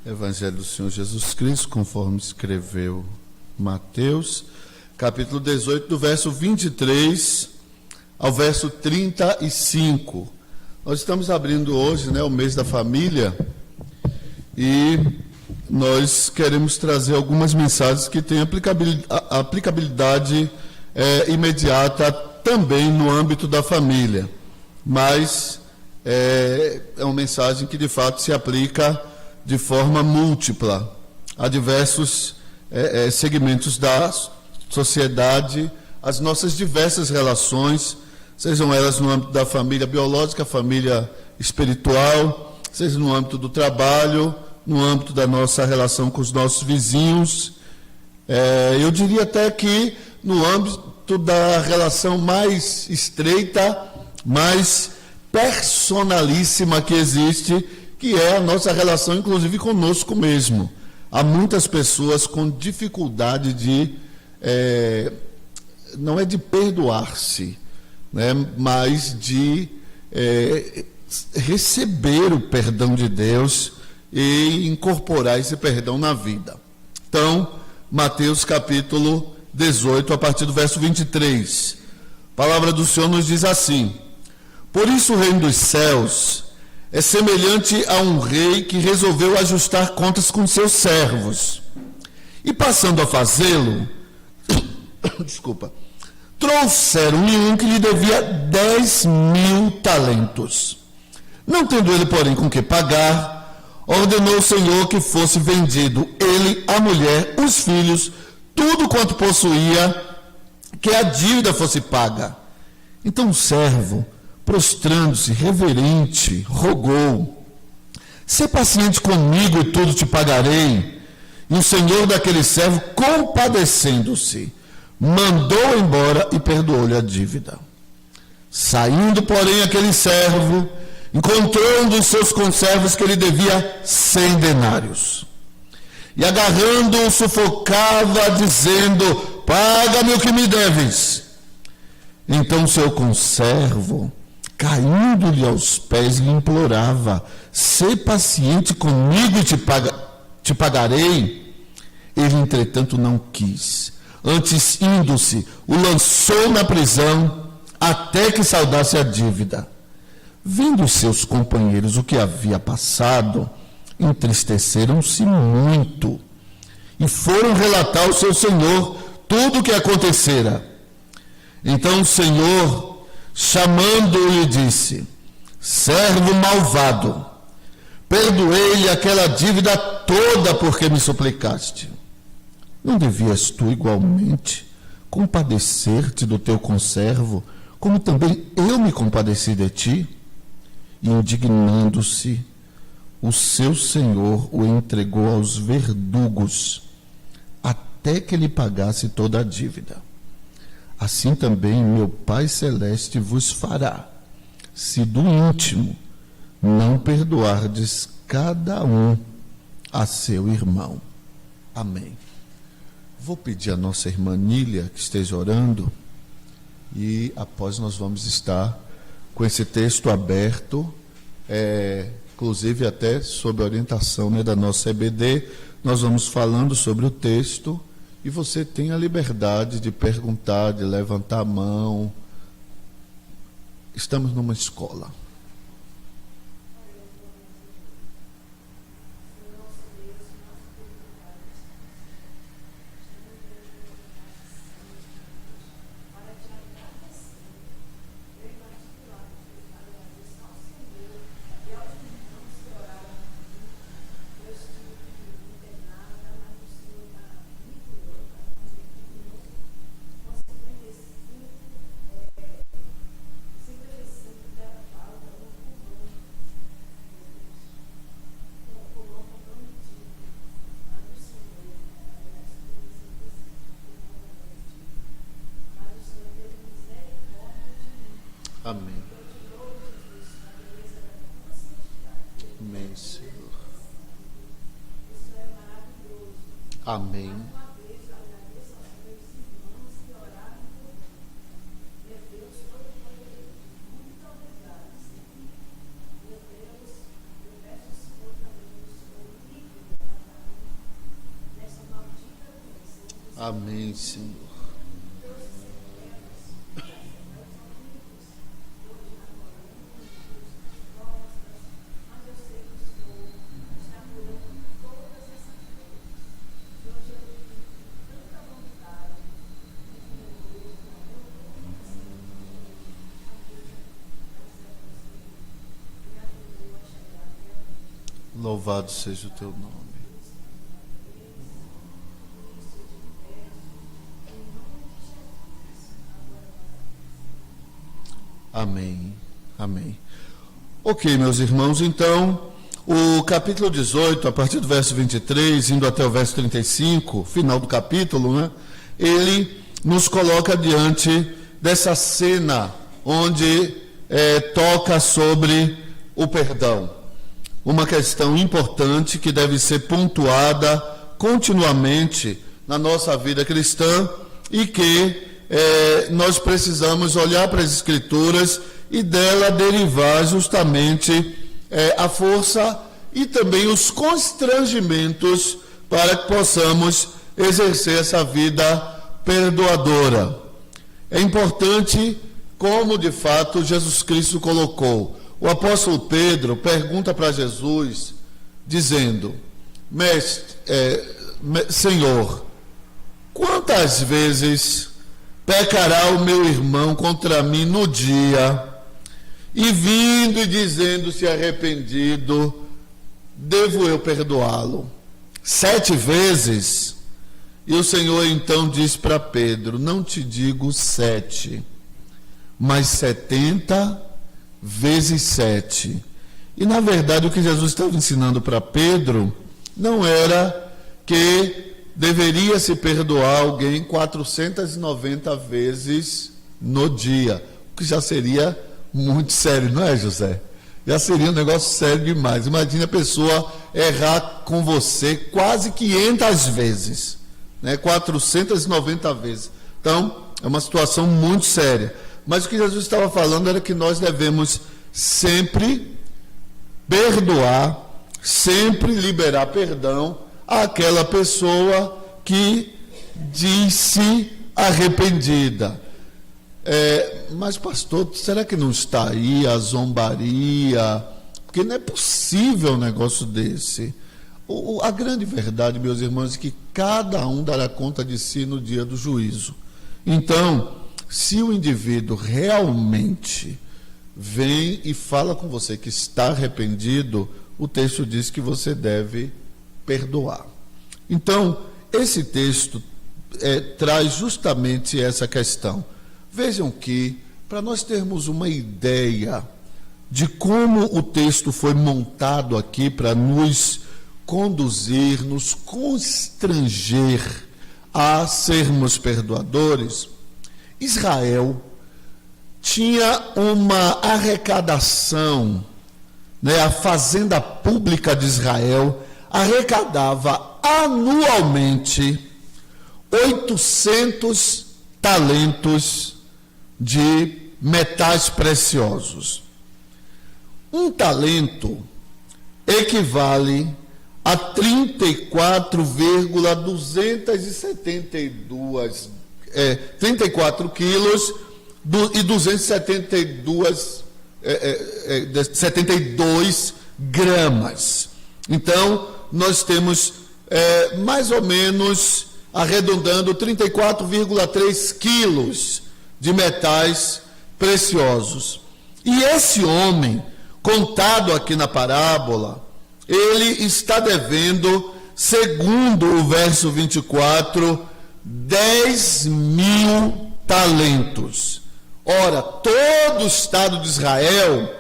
Evangelho do Senhor Jesus Cristo, conforme escreveu Mateus, capítulo 18, do verso 23 ao verso 35. Nós estamos abrindo hoje, o mês da família, e nós queremos trazer algumas mensagens que têm aplicabilidade imediata também no âmbito da família, mas é uma mensagem que de fato se aplica de forma múltipla a diversos segmentos da sociedade, as nossas diversas relações, sejam elas no âmbito da família biológica, família espiritual, seja no âmbito do trabalho, no âmbito da nossa relação com os nossos vizinhos. Eu diria até que no âmbito da relação mais estreita, mais personalíssima que existe, que é a nossa relação, inclusive, conosco mesmo. Há muitas pessoas com dificuldade de, não é de perdoar-se, mas de receber o perdão de Deus e incorporar esse perdão na vida. Então, Mateus capítulo 18, a partir do verso 23. A palavra do Senhor nos diz assim: por isso o reino dos céus é semelhante a um rei que resolveu ajustar contas com seus servos. E passando a fazê-lo, trouxeram-lhe um que lhe devia 10.000 talentos. Não tendo ele, porém, com que pagar, ordenou o Senhor que fosse vendido ele, a mulher, os filhos, tudo quanto possuía, que a dívida fosse paga. Então o servo, prostrando-se, reverente, rogou: sê paciente comigo e tudo te pagarei. E o senhor daquele servo, compadecendo-se, mandou embora e perdoou-lhe a dívida. Saindo, porém, aquele servo encontrou um dos seus conservos que lhe devia 100 denários. E agarrando-o, sufocava, dizendo: paga-me o que me deves. Então o seu conservo, caindo-lhe aos pés, lhe implorava: sê paciente comigo e te pagarei. Ele, entretanto, não quis. Antes, indo-se, o lançou na prisão, até que saldasse a dívida. Vendo os seus companheiros o que havia passado, entristeceram-se muito, e foram relatar ao seu senhor tudo o que acontecera. Então o Senhor, chamando-o, lhe disse: servo malvado, perdoei-lhe aquela dívida toda porque me suplicaste. Não devias tu igualmente compadecer-te do teu conservo, como também eu me compadeci de ti? E indignando-se, o seu senhor o entregou aos verdugos, até que lhe pagasse toda a dívida. Assim também meu Pai Celeste vos fará, se do íntimo não perdoardes cada um a seu irmão. Amém. Vou pedir à nossa irmã Nília que esteja orando, e após nós vamos estar com esse texto aberto, inclusive até sob a orientação da nossa EBD, nós vamos falando sobre o texto, e você tem a liberdade de perguntar, de levantar a mão. Estamos numa escola. Amém. Amém, Senhor. Amém. Amém, Senhor. Louvado seja o teu nome. Amém. Amém. Ok, meus irmãos, então, o capítulo 18, a partir do verso 23, indo até o verso 35, final do capítulo, né? Ele nos coloca diante dessa cena onde toca sobre o perdão. Uma questão importante que deve ser pontuada continuamente na nossa vida cristã e que nós precisamos olhar para as Escrituras e dela derivar justamente a força e também os constrangimentos para que possamos exercer essa vida perdoadora. É importante, como de fato Jesus Cristo colocou. O apóstolo Pedro pergunta para Jesus, dizendo: Senhor, quantas vezes pecará o meu irmão contra mim no dia, e vindo e dizendo-se arrependido, devo eu perdoá-lo? 7 vezes? E o Senhor então diz para Pedro: não te digo 7, mas 70 vezes 7. E na verdade o que Jesus estava ensinando para Pedro não era que deveria se perdoar alguém 490 vezes no dia, o que já seria muito sério, não é, José? Já seria um negócio sério demais. Imagina a pessoa errar com você quase 500 vezes, né? 490 vezes. Então, é uma situação muito séria. Mas o que Jesus estava falando era que nós devemos sempre perdoar, sempre liberar perdão àquela pessoa que disse arrependida. Mas pastor, será que não está aí a zombaria? Porque não é possível um negócio desse. A grande verdade, meus irmãos, é que cada um dará conta de si no dia do juízo. Então, se o indivíduo realmente vem e fala com você que está arrependido, o texto diz que você deve perdoar. Então, esse texto traz justamente essa questão. Vejam que, para nós termos uma ideia de como o texto foi montado aqui para nos conduzir, nos constranger a sermos perdoadores, Israel tinha uma arrecadação, né? A fazenda pública de Israel arrecadava anualmente 800 talentos de metais preciosos. Um talento equivale a 34 quilos e 72 gramas. Então, nós temos mais ou menos, arredondando, 34,3 quilos de metais preciosos. E esse homem, contado aqui na parábola, ele está devendo, segundo o verso 24, 10.000 talentos. Ora, todo o estado de Israel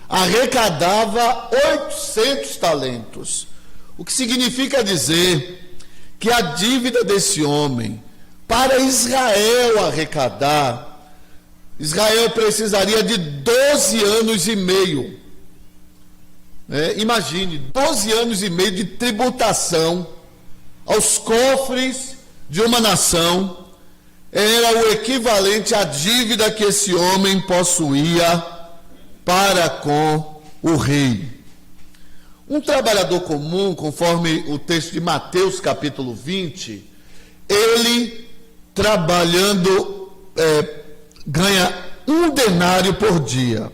arrecadava 800 talentos. O que significa dizer que a dívida desse homem, para Israel arrecadar, Israel precisaria de 12 anos e meio. Imagine, 12 anos e meio de tributação aos cofres de uma nação, era o equivalente à dívida que esse homem possuía para com o rei. Um trabalhador comum, conforme o texto de Mateus capítulo 20, ele, trabalhando, ganha 1 denário por dia.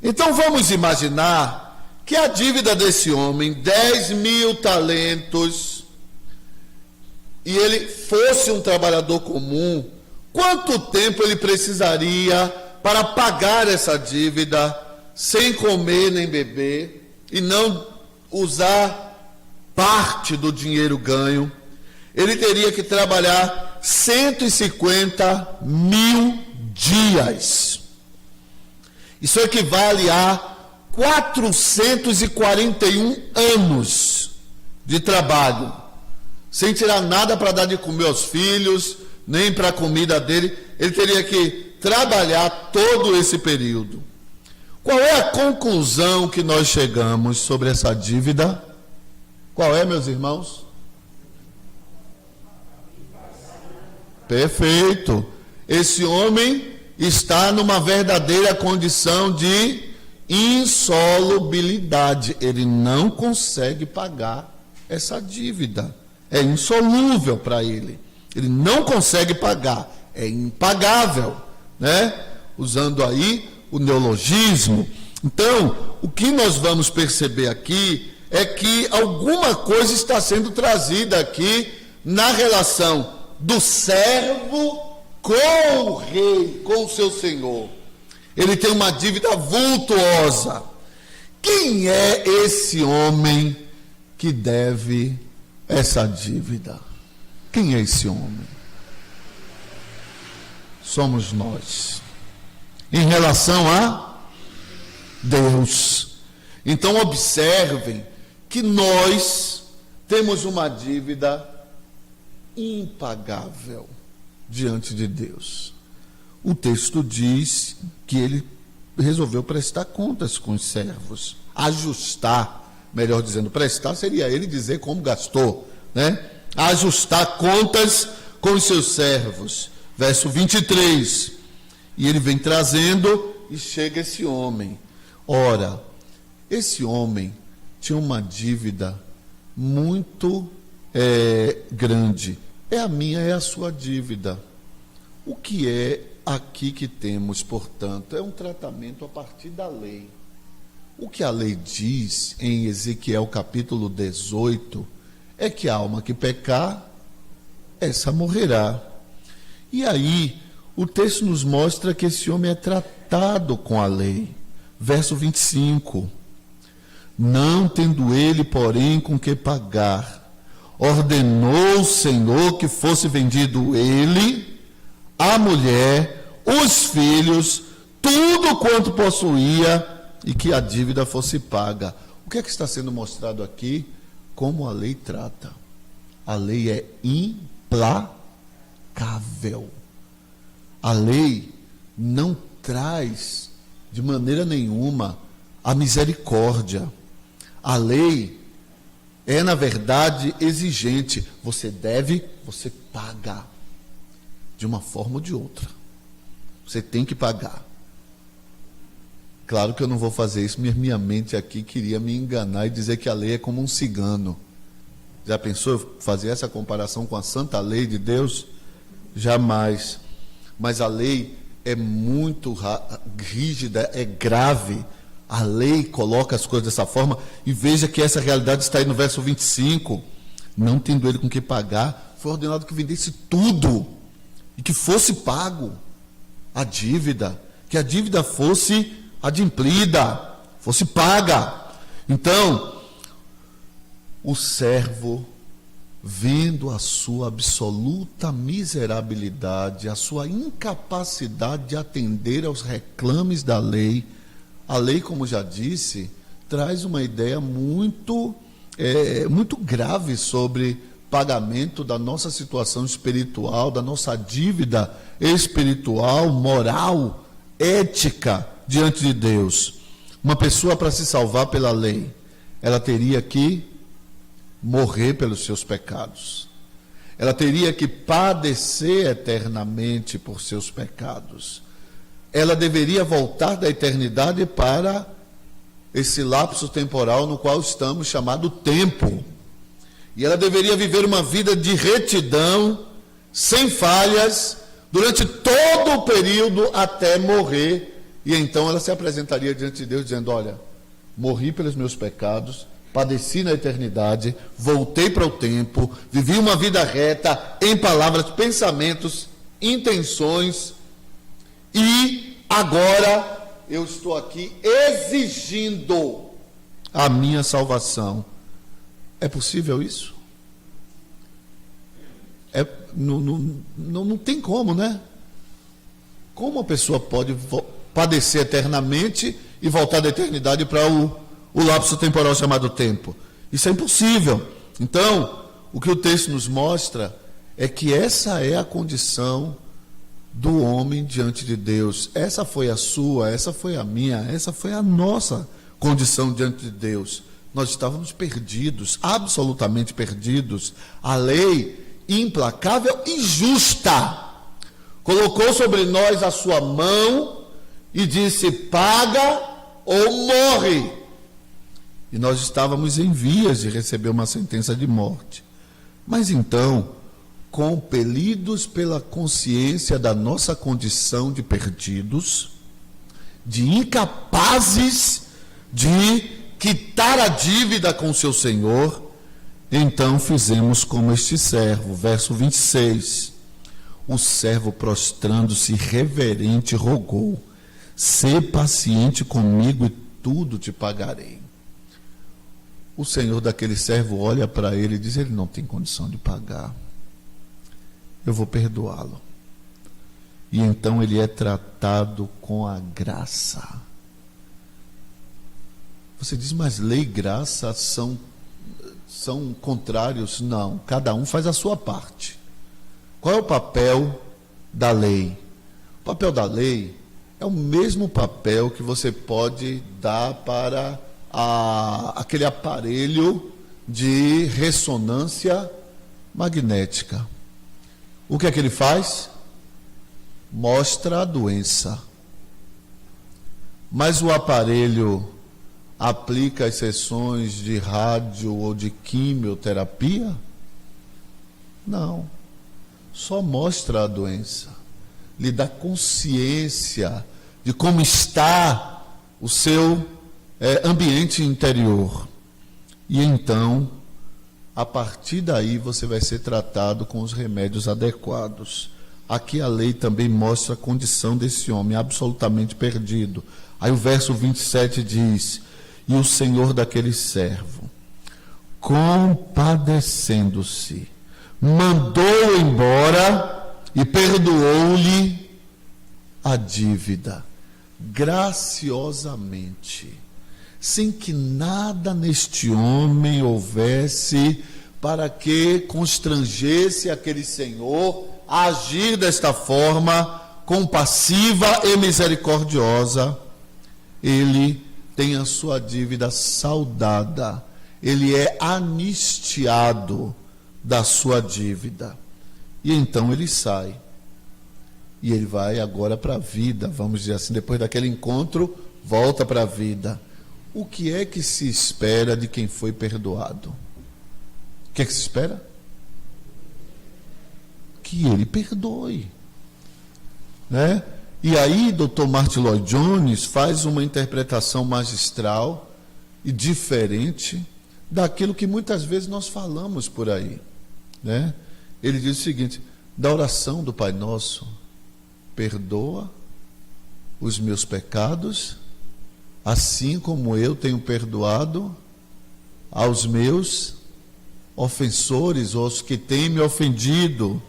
Então vamos imaginar que a dívida desse homem, 10.000 talentos, e ele fosse um trabalhador comum, quanto tempo ele precisaria para pagar essa dívida, sem comer nem beber, e não usar parte do dinheiro ganho? Ele teria que trabalhar 150.000 dias. Isso equivale a 441 anos de trabalho, sem tirar nada para dar de comer aos filhos, nem para a comida dele. Ele teria que trabalhar todo esse período. Qual é a conclusão que nós chegamos sobre essa dívida? Qual é, meus irmãos? Perfeito. Esse homem está numa verdadeira condição de insolubilidade. Ele não consegue pagar essa dívida. É insolúvel para ele. Ele não consegue pagar. É impagável, né? Usando aí o neologismo. Então, o que nós vamos perceber aqui é que alguma coisa está sendo trazida aqui na relação do servo com o rei, com o seu senhor. Ele tem uma dívida vultuosa. Quem é esse homem que deve essa dívida? Quem é esse homem? Somos nós. Em relação a Deus. Então observem que nós temos uma dívida impagável diante de Deus. O texto diz que ele resolveu prestar contas com os servos, ajustar, melhor dizendo, prestar seria ele dizer como gastou, né? Ajustar contas com os seus servos. Verso 23, e ele vem trazendo, e chega esse homem. Ora, esse homem tinha uma dívida muito grande. É a minha, é a sua dívida. O que é aqui que temos, portanto? É um tratamento a partir da lei. O que a lei diz em Ezequiel capítulo 18 é que a alma que pecar, essa morrerá. E aí, o texto nos mostra que esse homem é tratado com a lei. Verso 25. Não tendo ele, porém, com que pagar, ordenou o Senhor que fosse vendido ele, a mulher, os filhos, tudo quanto possuía, e que a dívida fosse paga. O que é que está sendo mostrado aqui? Como a lei trata. A lei é implacável. A lei não traz de maneira nenhuma a misericórdia. A lei é, na verdade, exigente. Você deve, você paga. De uma forma ou de outra. Você tem que pagar. Claro que eu não vou fazer isso, minha mente aqui queria me enganar e dizer que a lei é como um cigano. Já pensou fazer essa comparação com a santa lei de Deus? Jamais. Mas a lei é muito rígida, é grave. A lei coloca as coisas dessa forma, e veja que essa realidade está aí no verso 25. Não tendo ele com que pagar, foi ordenado que vendesse tudo, e que fosse pago a dívida, que a dívida fosse adimplida, fosse paga. Então, o servo, vendo a sua absoluta miserabilidade, a sua incapacidade de atender aos reclames da lei, a lei, como já disse, traz uma ideia muito grave sobre pagamento da nossa situação espiritual, da nossa dívida espiritual, moral, ética diante de Deus. Uma pessoa, para se salvar pela lei, ela teria que morrer pelos seus pecados. Ela teria que padecer eternamente por seus pecados. Ela deveria voltar da eternidade para esse lapso temporal no qual estamos, chamado tempo. E ela deveria viver uma vida de retidão, sem falhas, durante todo o período até morrer. E então ela se apresentaria diante de Deus dizendo: olha, morri pelos meus pecados, padeci na eternidade, voltei para o tempo, vivi uma vida reta em palavras, pensamentos, intenções, e agora eu estou aqui exigindo a minha salvação. É possível isso? Não tem como, né? Como a pessoa pode padecer eternamente e voltar da eternidade para o lapso temporal chamado tempo? Isso é impossível. Então, o que o texto nos mostra é que essa é a condição do homem diante de Deus. Essa foi a sua, essa foi a minha, essa foi a nossa condição diante de Deus. Nós estávamos perdidos, absolutamente perdidos. A lei implacável e justa colocou sobre nós a sua mão e disse: paga ou morre. E nós estávamos em vias de receber uma sentença de morte. Mas então, compelidos pela consciência da nossa condição de perdidos, de incapazes de quitar a dívida com seu Senhor, então fizemos como este servo. Verso 26. O servo, prostrando-se reverente, rogou: sê paciente comigo e tudo te pagarei. O senhor daquele servo olha para ele e diz: ele não tem condição de pagar, eu vou perdoá-lo. E então ele é tratado com a graça. Você diz: mas lei e graça são contrários? Não, cada um faz a sua parte. Qual é o papel da lei? O papel da lei é o mesmo papel que você pode dar para aquele aparelho de ressonância magnética. O que é que ele faz? Mostra a doença. Mas o aparelho aplica as sessões de rádio ou de quimioterapia? Não. Só mostra a doença. Lhe dá consciência de como está o seu ambiente interior. E então, a partir daí, você vai ser tratado com os remédios adequados. Aqui a lei também mostra a condição desse homem, absolutamente perdido. Aí o verso 27 diz: e o senhor daquele servo, compadecendo-se, mandou embora e perdoou-lhe a dívida, graciosamente, sem que nada neste homem houvesse para que constrangesse aquele senhor a agir desta forma compassiva e misericordiosa. Ele tem a sua dívida saldada, ele é anistiado da sua dívida. E então ele sai. E ele vai agora para a vida, vamos dizer assim, depois daquele encontro, volta para a vida. O que é que se espera de quem foi perdoado? O que é que se espera? Que ele perdoe. Né? E aí, Dr. Martin Lloyd Jones faz uma interpretação magistral e diferente daquilo que muitas vezes nós falamos por aí. Né? Ele diz o seguinte: da oração do Pai Nosso: perdoa os meus pecados, assim como eu tenho perdoado aos meus ofensores, ou aos que têm me ofendido.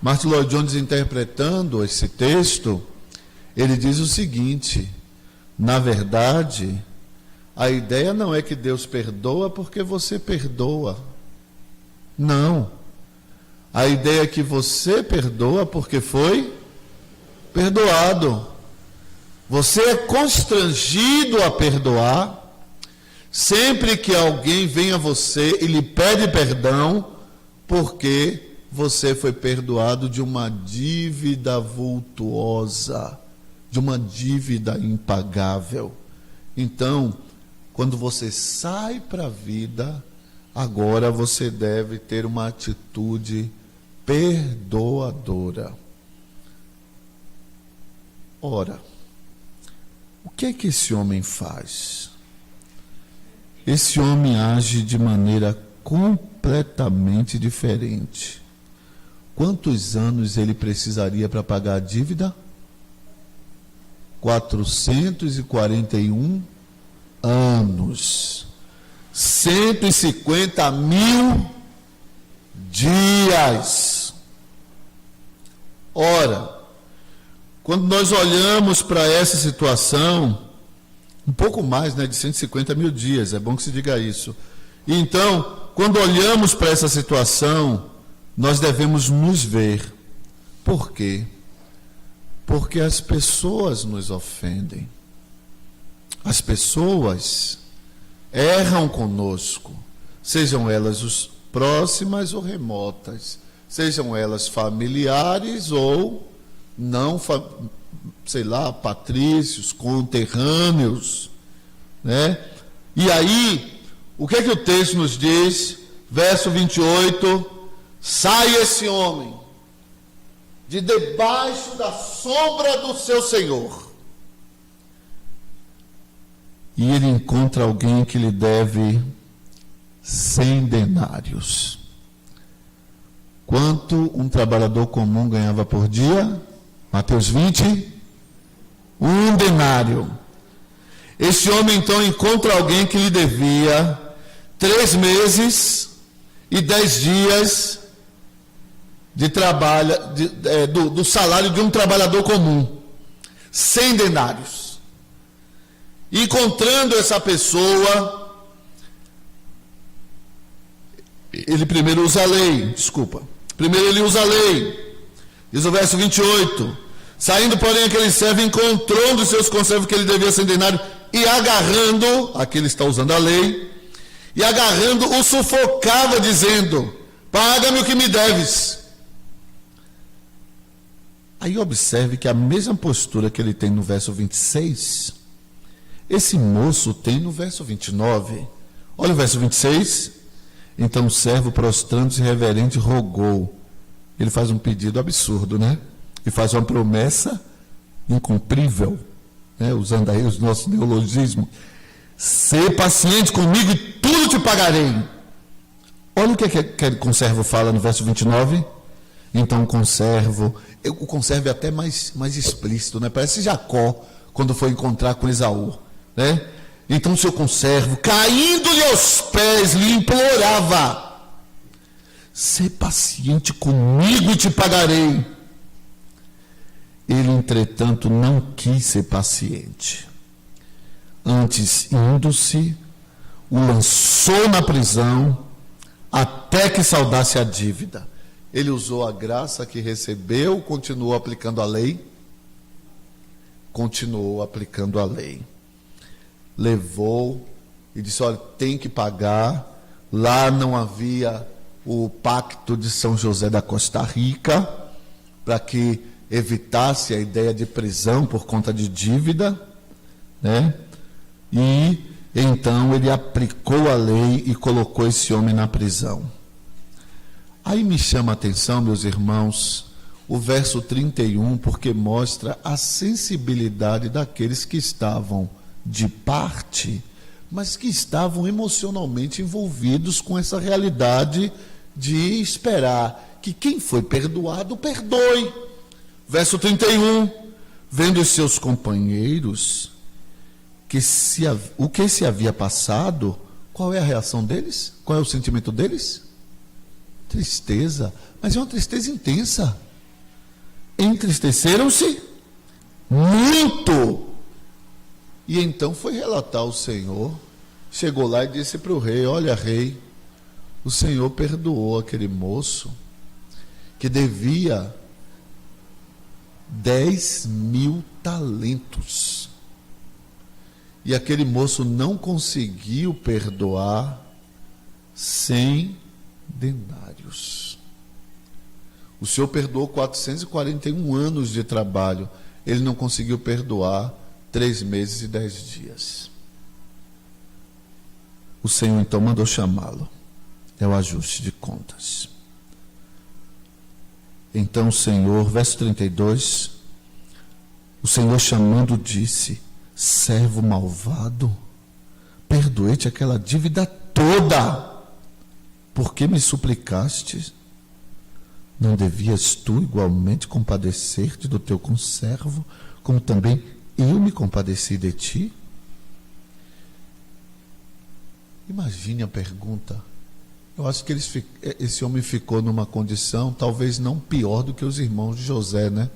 Martin Lloyd Jones, interpretando esse texto, ele diz o seguinte: na verdade, a ideia não é que Deus perdoa porque você perdoa. Não. A ideia é que você perdoa porque foi perdoado. Você é constrangido a perdoar sempre que alguém vem a você e lhe pede perdão, porque você foi perdoado de uma dívida vultuosa, de uma dívida impagável. Então, quando você sai para a vida, agora você deve ter uma atitude perdoadora. Ora, o que é que esse homem faz? Esse homem age de maneira completamente diferente. Quantos anos ele precisaria para pagar a dívida? 441 anos. 150.000 dias. Ora, quando nós olhamos para essa situação, um pouco mais, né, de 150.000 dias, é bom que se diga isso. E então, quando olhamos para essa situação, nós devemos nos ver. Por quê? Porque as pessoas nos ofendem. As pessoas erram conosco, sejam elas os próximas ou remotas, sejam elas familiares ou não, sei lá, patrícios, conterrâneos, né? E aí, o que é que o texto nos diz? Verso 28, sai esse homem de debaixo da sombra do seu Senhor. E ele encontra alguém que lhe deve 100 denários. Quanto um trabalhador comum ganhava por dia? Mateus 20, 1 denário. Esse homem então encontra alguém que lhe devia 3 meses e 10 dias de trabalho, do salário de um trabalhador comum. 100 denários. Encontrando essa pessoa, ele primeiro usa a lei, primeiro ele usa a lei, diz o verso 28, saindo porém aquele servo, encontrou um dos seus conservos que ele devia 100 denários, e agarrando, aqui ele está usando a lei, e agarrando o sufocava, dizendo, paga-me o que me deves. Aí observe que a mesma postura que ele tem no verso 26, esse moço tem no verso 29. Olha o verso 26. Então o servo, prostrando-se reverente, rogou. Ele faz um pedido absurdo, né? E faz uma promessa incumprível, né? Usando aí os nossos neologismos. Ser paciente comigo e tudo te pagarei. Olha o que aquele conservo fala no verso 29. Então o conservo é até mais explícito, né? Parece Jacó, quando foi encontrar com Esaú, né? Então o seu conservo, caindo-lhe aos pés, lhe implorava, ser paciente comigo e te pagarei. Ele, entretanto, não quis ser paciente. Antes, indo-se, o lançou na prisão, até que saudasse a dívida. Ele usou a graça que recebeu, continuou aplicando a lei. Levou e disse, olha, tem que pagar. Lá não havia o pacto de São José da Costa Rica, para que evitasse a ideia de prisão por conta de dívida, né? E então ele aplicou a lei e colocou esse homem na prisão. Aí me chama a atenção, meus irmãos, o verso 31, porque mostra a sensibilidade daqueles que estavam de parte, mas que estavam emocionalmente envolvidos com essa realidade de esperar que quem foi perdoado, perdoe. Verso 31, vendo os seus companheiros, o que se havia passado, qual é a reação deles? Qual é o sentimento deles? Tristeza, mas é uma tristeza intensa. Entristeceram-se muito. E então foi relatar ao Senhor, chegou lá e disse para o rei, olha, rei, o Senhor perdoou aquele moço que devia 10.000 talentos. E aquele moço não conseguiu perdoar 100 denários. O Senhor perdoou 441 anos de trabalho. Ele não conseguiu perdoar 3 meses e 10 dias. O Senhor então mandou chamá-lo. é o ajuste de contas. Então o Senhor, verso 32, o Senhor chamando disse: servo malvado, perdoei-te aquela dívida toda, por que me suplicaste? Não devias tu igualmente compadecer-te do teu conservo, como também eu me compadeci de ti? Imagine a pergunta. Eu acho que esse homem ficou numa condição talvez não pior do que os irmãos de José, né?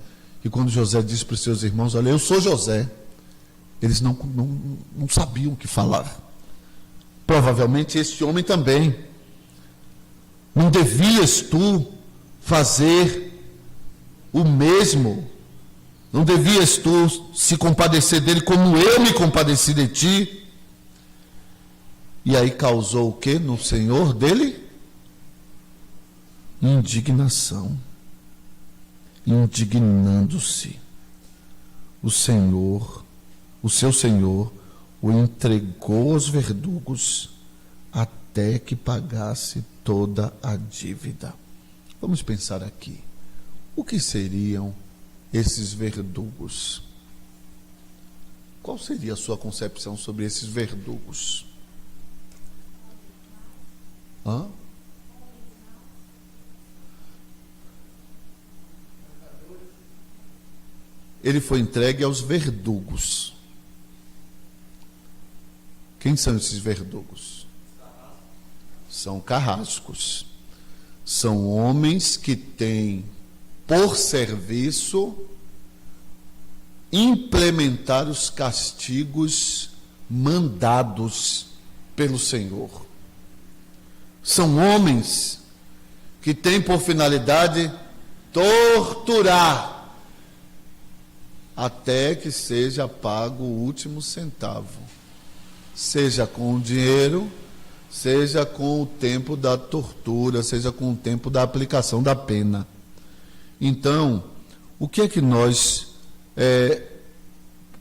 E quando José disse para os seus irmãos: olha, eu sou José, eles não sabiam o que falar. Provavelmente esse homem também. Não devias tu fazer o mesmo? Não devias tu se compadecer dele como eu me compadeci de ti? E aí causou o que no Senhor dele? Indignação. Indignando-se. O seu Senhor, o entregou aos verdugos até que pagasse toda a dívida. Vamos pensar aqui. O que seriam esses verdugos? Qual seria a sua concepção sobre esses verdugos? Ele foi entregue aos verdugos. Quem são esses verdugos? São carrascos. São homens que têm por serviço implementar os castigos mandados pelo Senhor. São homens que têm por finalidade torturar até que seja pago o último centavo, seja com o dinheiro, seja com o tempo da tortura, seja com o tempo da aplicação da pena. Então, o que é que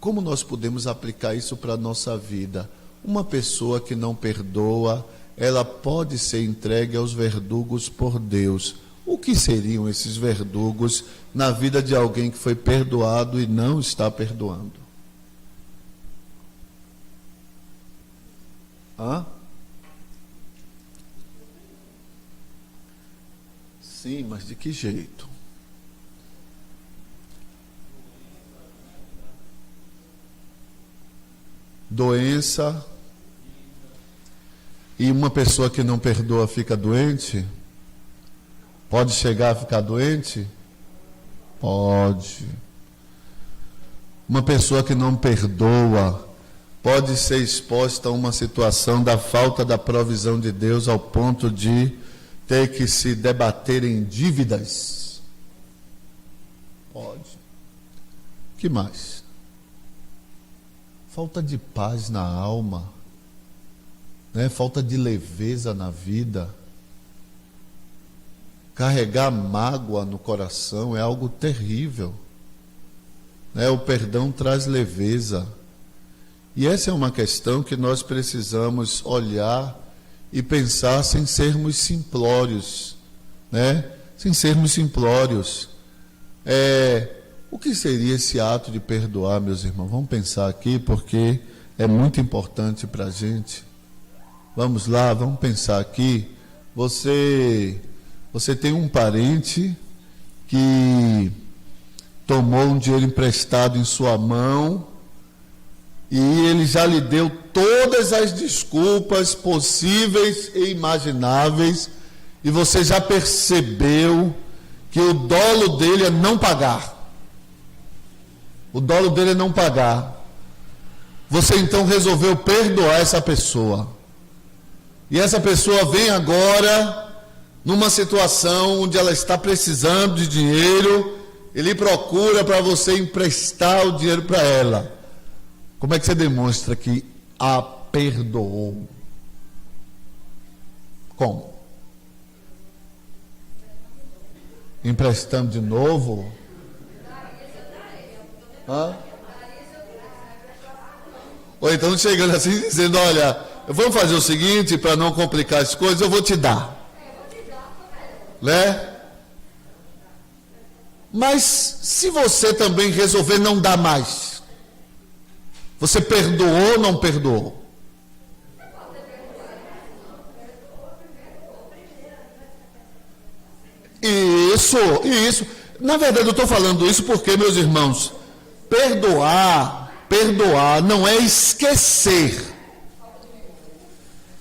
como nós podemos aplicar isso para a nossa vida? Uma pessoa que não perdoa, ela pode ser entregue aos verdugos por Deus. O que seriam esses verdugos na vida de alguém que foi perdoado e não está perdoando? Sim, mas de que jeito? Doença. E uma pessoa que não perdoa fica doente? Pode chegar a ficar doente? Pode. Uma pessoa que não perdoa pode ser exposta a uma situação da falta da provisão de Deus ao ponto de ter que se debater em dívidas? Pode. Que mais? Falta de paz na alma, né? Falta de leveza na vida. Carregar mágoa no coração é algo terrível, né? O perdão traz leveza. E essa é uma questão que nós precisamos olhar e pensar sem sermos simplórios, né? Sem sermos simplórios. O que seria esse ato de perdoar, meus irmãos? Vamos pensar aqui, porque é muito importante para a gente. Vamos lá, vamos pensar aqui. Você tem um parente que tomou um dinheiro emprestado em sua mão e ele já lhe deu todas as desculpas possíveis e imagináveis, e você já percebeu que o dolo dele é não pagar. O dolo dele é não pagar. Você então resolveu perdoar essa pessoa. E essa pessoa vem agora numa situação onde ela está precisando de dinheiro, ele procura para você emprestar o dinheiro para ela. Como é que você demonstra que a perdoou? Como? Emprestando de novo? Ou então chegando assim dizendo: olha, Vamos fazer o seguinte, para não complicar as coisas, eu vou te dar. Né? Mas se você também resolver não dar mais, você perdoou ou não perdoou? Isso. Na verdade, eu estou falando isso porque, meus irmãos, perdoar não é esquecer.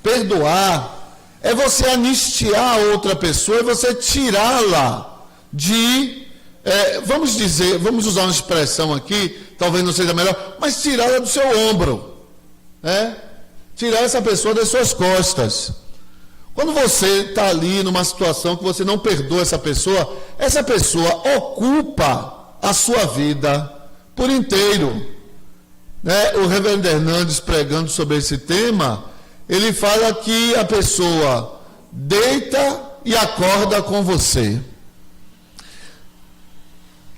Perdoar é você anistiar a outra pessoa e você tirá-la de, vamos usar uma expressão aqui, talvez não seja melhor, mas tirá-la do seu ombro, né? Tirar essa pessoa das suas costas. Quando você está ali numa situação que você não perdoa essa pessoa ocupa a sua vida por inteiro. Né? O reverendo Hernandes, pregando sobre esse tema, ele fala que a pessoa deita e acorda com você.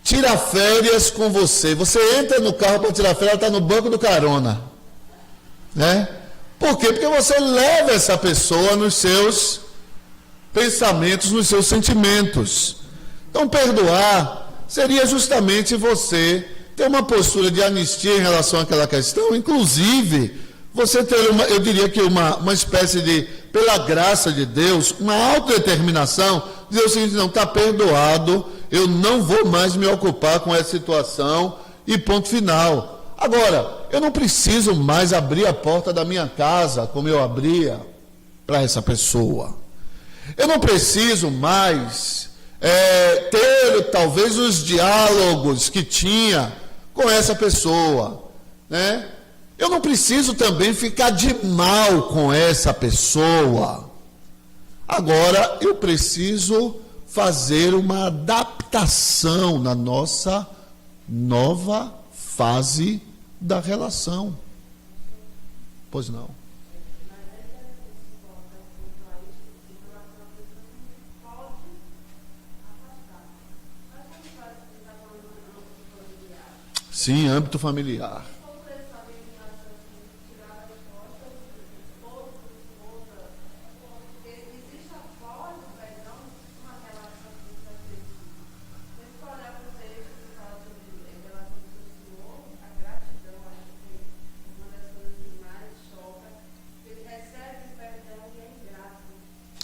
Tira férias com você. Você entra no carro para tirar férias, ela está no banco do carona. Né? Por quê? Porque você leva essa pessoa nos seus pensamentos, nos seus sentimentos. Então, perdoar seria justamente você ter uma postura de anistia em relação àquela questão, inclusive, você ter eu diria que uma espécie de, pela graça de Deus, uma autodeterminação, dizer o seguinte: não, está perdoado, eu não vou mais me ocupar com essa situação, e ponto final. Agora, eu não preciso mais abrir a porta da minha casa como eu abria para essa pessoa. Eu não preciso mais ter talvez os diálogos que tinha com essa pessoa, né? Eu não preciso também ficar de mal com essa pessoa. Agora, eu preciso fazer uma adaptação na nossa nova fase da relação. Pois não. Sim, âmbito familiar.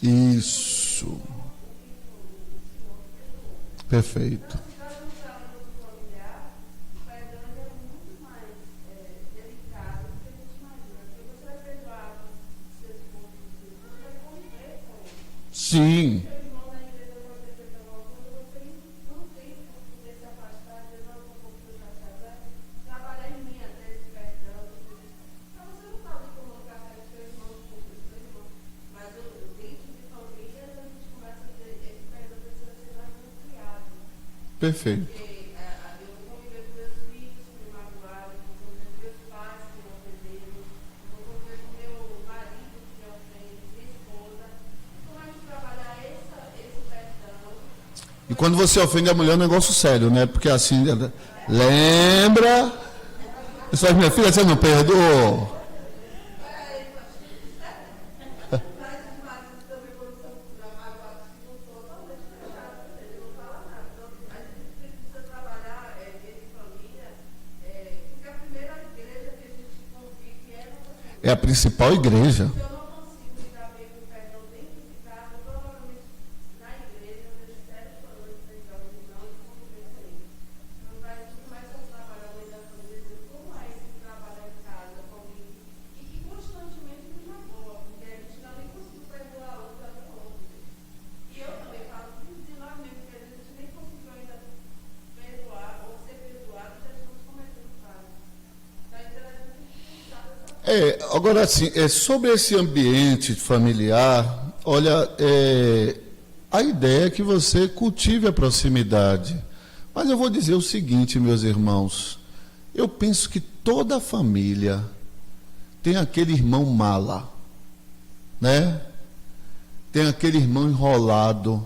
Isso. Perfeito. Sim. Perfeito. E quando você ofende a mulher é um negócio sério, né? Porque assim, lembra? Isso aí, minha filha, você não perdoou? É a principal igreja. Agora, assim, sobre esse ambiente familiar, olha, a ideia é que você cultive a proximidade. Mas eu vou dizer o seguinte, meus irmãos, eu penso que toda família tem aquele irmão mala, né? Tem aquele irmão enrolado.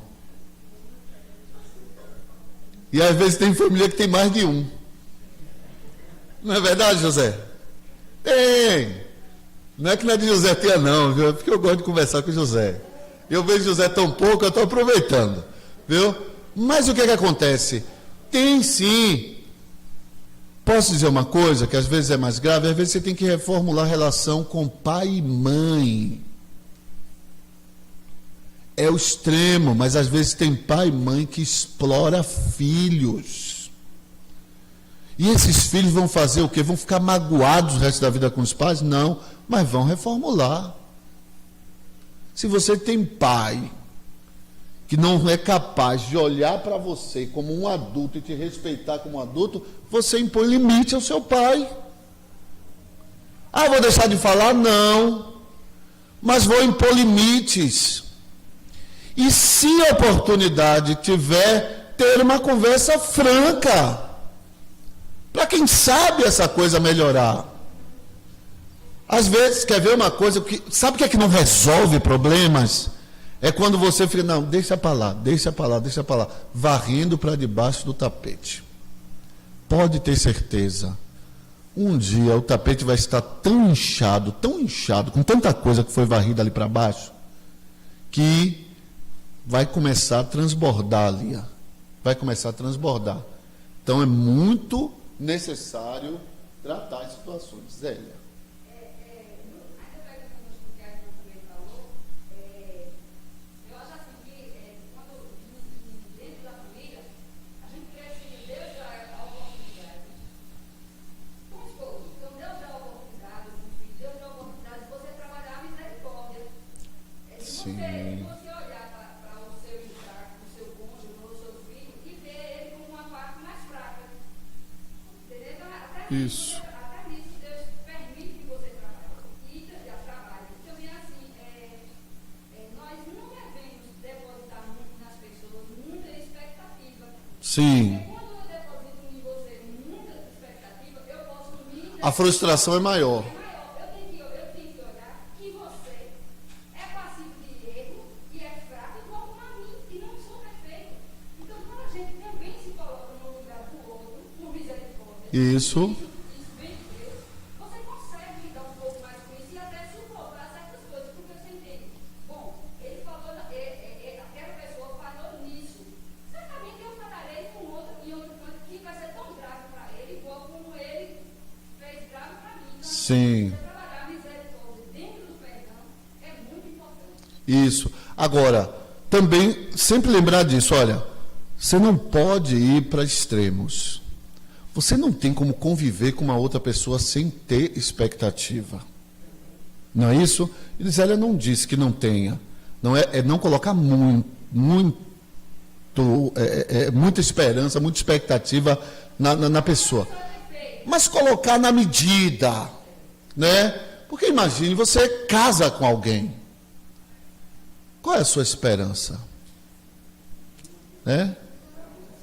E às vezes tem família que tem mais de um. Não é verdade, José? Tem. Não é que não é de José tenha não, viu? É porque eu gosto de conversar com o José. Eu vejo José tão pouco, eu estou aproveitando, viu? Mas o que acontece? Tem sim. Posso dizer uma coisa, que às vezes é mais grave, às vezes você tem que reformular a relação com pai e mãe. É o extremo, mas às vezes tem pai e mãe que explora filhos. E esses filhos vão fazer o quê? Vão ficar magoados o resto da vida com os pais? Não, mas vão reformular. Se você tem pai que não é capaz de olhar para você como um adulto e te respeitar como um adulto, você impõe limite ao seu pai. Ah, vou deixar de falar? Não. Mas vou impor limites. E se a oportunidade tiver, ter uma conversa franca. Para quem sabe essa coisa melhorar. Às vezes, quer ver uma coisa, sabe o que é que não resolve problemas? É quando você fica, não, deixa para lá, varrendo para debaixo do tapete. Pode ter certeza, um dia o tapete vai estar tão inchado, com tanta coisa que foi varrida ali para baixo, que vai começar a transbordar ali. Vai começar a transbordar. Então é muito necessário tratar as situações. Zélia. Isso. Até nisso, Deus permite que você trabalhe. Então, é assim, nós não devemos depositar muito nas pessoas, muita expectativa. Sim. Porque quando eu deposito em você muita expectativa, eu posso me... A frustração é maior. Eu tenho que olhar que você é passivo de erro e é fraco igual como a mim, e não sou perfeito. Então, quando a gente também se coloca no lugar do outro, por misericórdia, Isso. Você consegue lidar um pouco mais com isso e até suportar certas coisas, porque você entende. Bom, ele falou, aquela pessoa falou nisso. Certamente eu falarei com outro em outro canto que vai ser tão grave para ele, igual como ele fez grave para mim. Então, Sim. você trabalhar a misericórdia dentro do perdão é muito importante. Isso. Agora, também sempre lembrar disso, olha, você não pode ir para extremos. Você não tem como conviver com uma outra pessoa sem ter expectativa. Não é isso? E Zélia não disse que não tenha. Não é não colocar muita esperança, muita expectativa na pessoa. Mas colocar na medida, né? Porque imagine, você casa com alguém. Qual é a sua esperança? Né?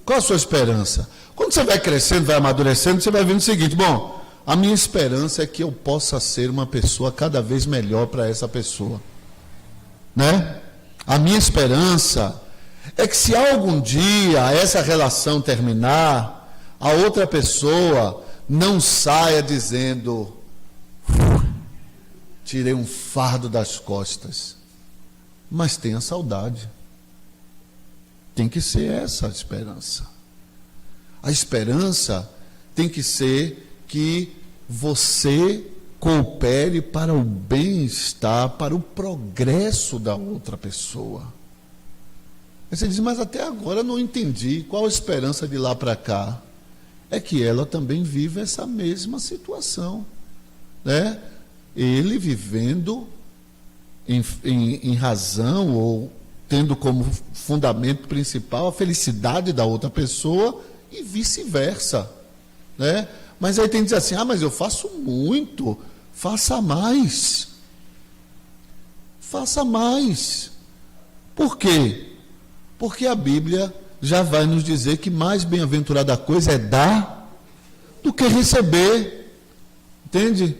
Qual é a sua esperança? Quando você vai crescendo, vai amadurecendo, você vai vendo o seguinte, bom, a minha esperança é que eu possa ser uma pessoa cada vez melhor para essa pessoa. Né? A minha esperança é que se algum dia essa relação terminar, a outra pessoa não saia dizendo, tirei um fardo das costas, mas tenha saudade. Tem que ser essa a esperança. A esperança tem que ser que você coopere para o bem-estar, para o progresso da outra pessoa. Aí você diz, mas até agora eu não entendi qual a esperança de lá para cá. É que ela também vive essa mesma situação. Né? Ele vivendo em razão ou tendo como fundamento principal a felicidade da outra pessoa e vice-versa, né? Mas aí tem que dizer assim, mas eu faço muito, faça mais. Faça mais. Por quê? Porque a Bíblia já vai nos dizer que mais bem-aventurada a coisa é dar do que receber. Entende?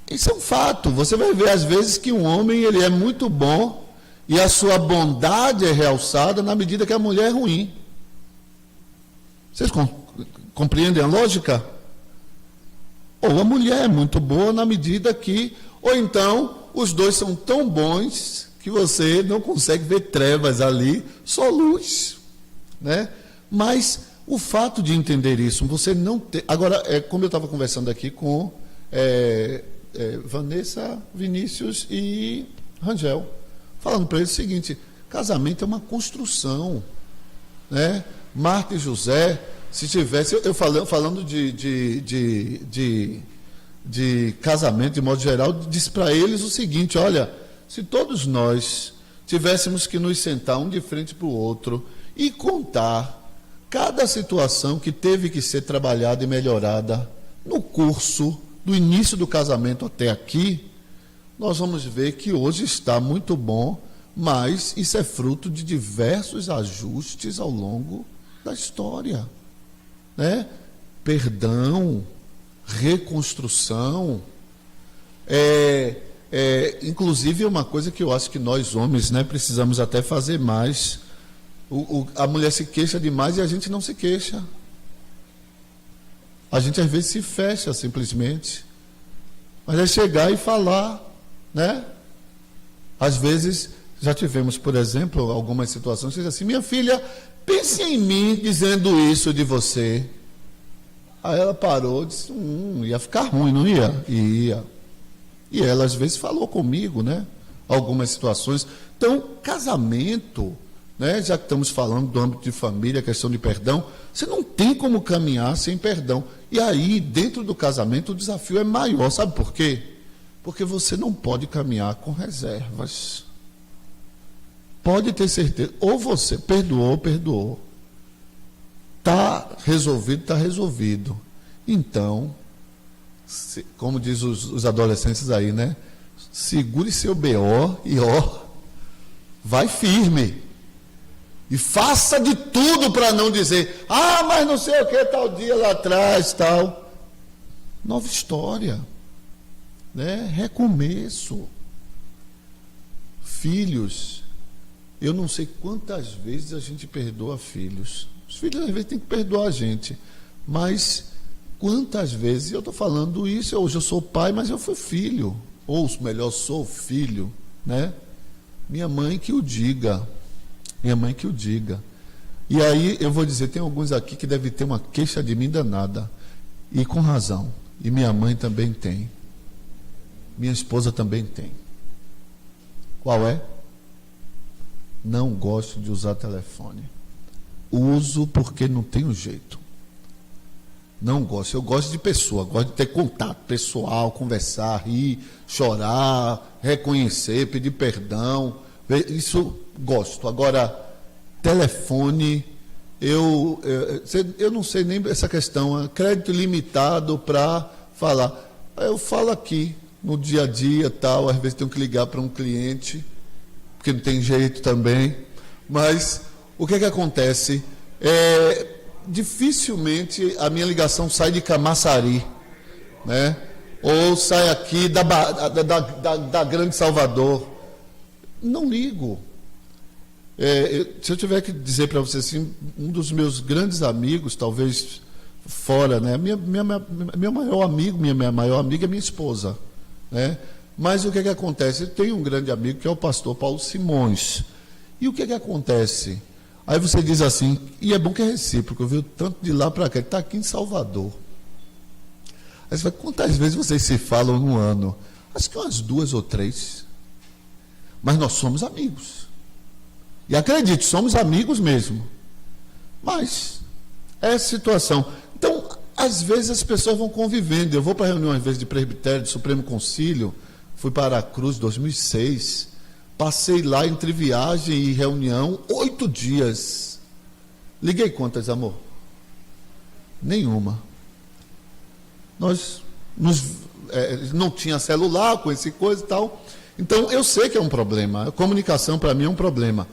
Isso é um fato. Você vai ver às vezes que um homem ele é muito bom e a sua bondade é realçada na medida que a mulher é ruim. Vocês compreendem a lógica? Ou a mulher é muito boa na medida que Ou então, os dois são tão bons que você não consegue ver trevas ali, só luz, né? Mas o fato de entender isso, você não tem... Agora, como eu estava conversando aqui com Vanessa, Vinícius e Rangel, falando para eles o seguinte: casamento é uma construção, né? Marta e José, se tivesse... Eu falando de casamento, de modo geral, disse para eles o seguinte: olha, se todos nós tivéssemos que nos sentar um de frente para o outro e contar cada situação que teve que ser trabalhada e melhorada no curso do início do casamento até aqui, nós vamos ver que hoje está muito bom, mas isso é fruto de diversos ajustes ao longo da história, né? Perdão, reconstrução, inclusive uma coisa que eu acho que nós homens, né, precisamos até fazer mais. A mulher se queixa demais e a gente não se queixa. A gente às vezes se fecha simplesmente. Mas é chegar e falar, né? Às vezes já tivemos, por exemplo, algumas situações que diz assim: minha filha, pense em mim dizendo isso de você. Aí ela parou e disse: ia ficar ruim, não ia? Ia. E ela às vezes falou comigo, né? Algumas situações. Então, casamento, né? Já que estamos falando do âmbito de família, questão de perdão, você não tem como caminhar sem perdão. E aí, dentro do casamento, o desafio é maior. Sabe por quê? Porque você não pode caminhar com reservas. Pode ter certeza. Ou você perdoou. Está resolvido, está resolvido. Então, como diz os adolescentes aí, né? Segure seu BO e vai firme. E faça de tudo para não dizer: mas não sei o que, tal dia lá atrás, tal. Nova história, né? Recomeço. Filhos, eu não sei quantas vezes a gente perdoa filhos. Os filhos às vezes têm que perdoar a gente, mas quantas vezes, eu estou falando isso, hoje eu sou pai, mas eu fui filho, ou melhor, sou filho, né? Minha mãe que o diga. E aí eu vou dizer, tem alguns aqui que devem ter uma queixa de mim danada, e com razão, e minha mãe também tem, minha esposa também tem. Qual é? Não gosto de usar telefone. Uso porque não tenho jeito. Não gosto. Eu gosto de pessoa, gosto de ter contato pessoal, conversar, rir, chorar, reconhecer, pedir perdão. Isso gosto. Agora, telefone, eu não sei nem essa questão, crédito limitado para falar. Eu falo aqui no dia a dia, tal, às vezes tenho que ligar para um cliente, porque não tem jeito também, mas o que acontece? Dificilmente a minha ligação sai de Camaçari, né? Ou sai aqui da Grande Salvador. Não ligo. Se eu tiver que dizer para você assim, um dos meus grandes amigos, talvez fora, né? Meu maior amigo, minha maior amiga é minha esposa, né? Mas o que acontece? Eu tenho um grande amigo que é o pastor Paulo Simões. E o que acontece? Aí você diz assim, e é bom que é recíproco, viu? Tanto de lá para cá, ele está aqui em Salvador. Aí você fala, quantas vezes vocês se falam no ano? Acho que umas 2 ou 3. Mas nós somos amigos. E acredite, somos amigos mesmo. Mas é a situação. Então, às vezes as pessoas vão convivendo. Eu vou para reuniões, às vezes, de presbitério, de Supremo Concílio. Fui para a Cruz em 2006. Passei lá entre viagem e reunião 8 dias. Liguei quantas, amor? Nenhuma. Nós não tinha celular com esse coisa e tal. Então, eu sei que é um problema. A comunicação, para mim, é um problema.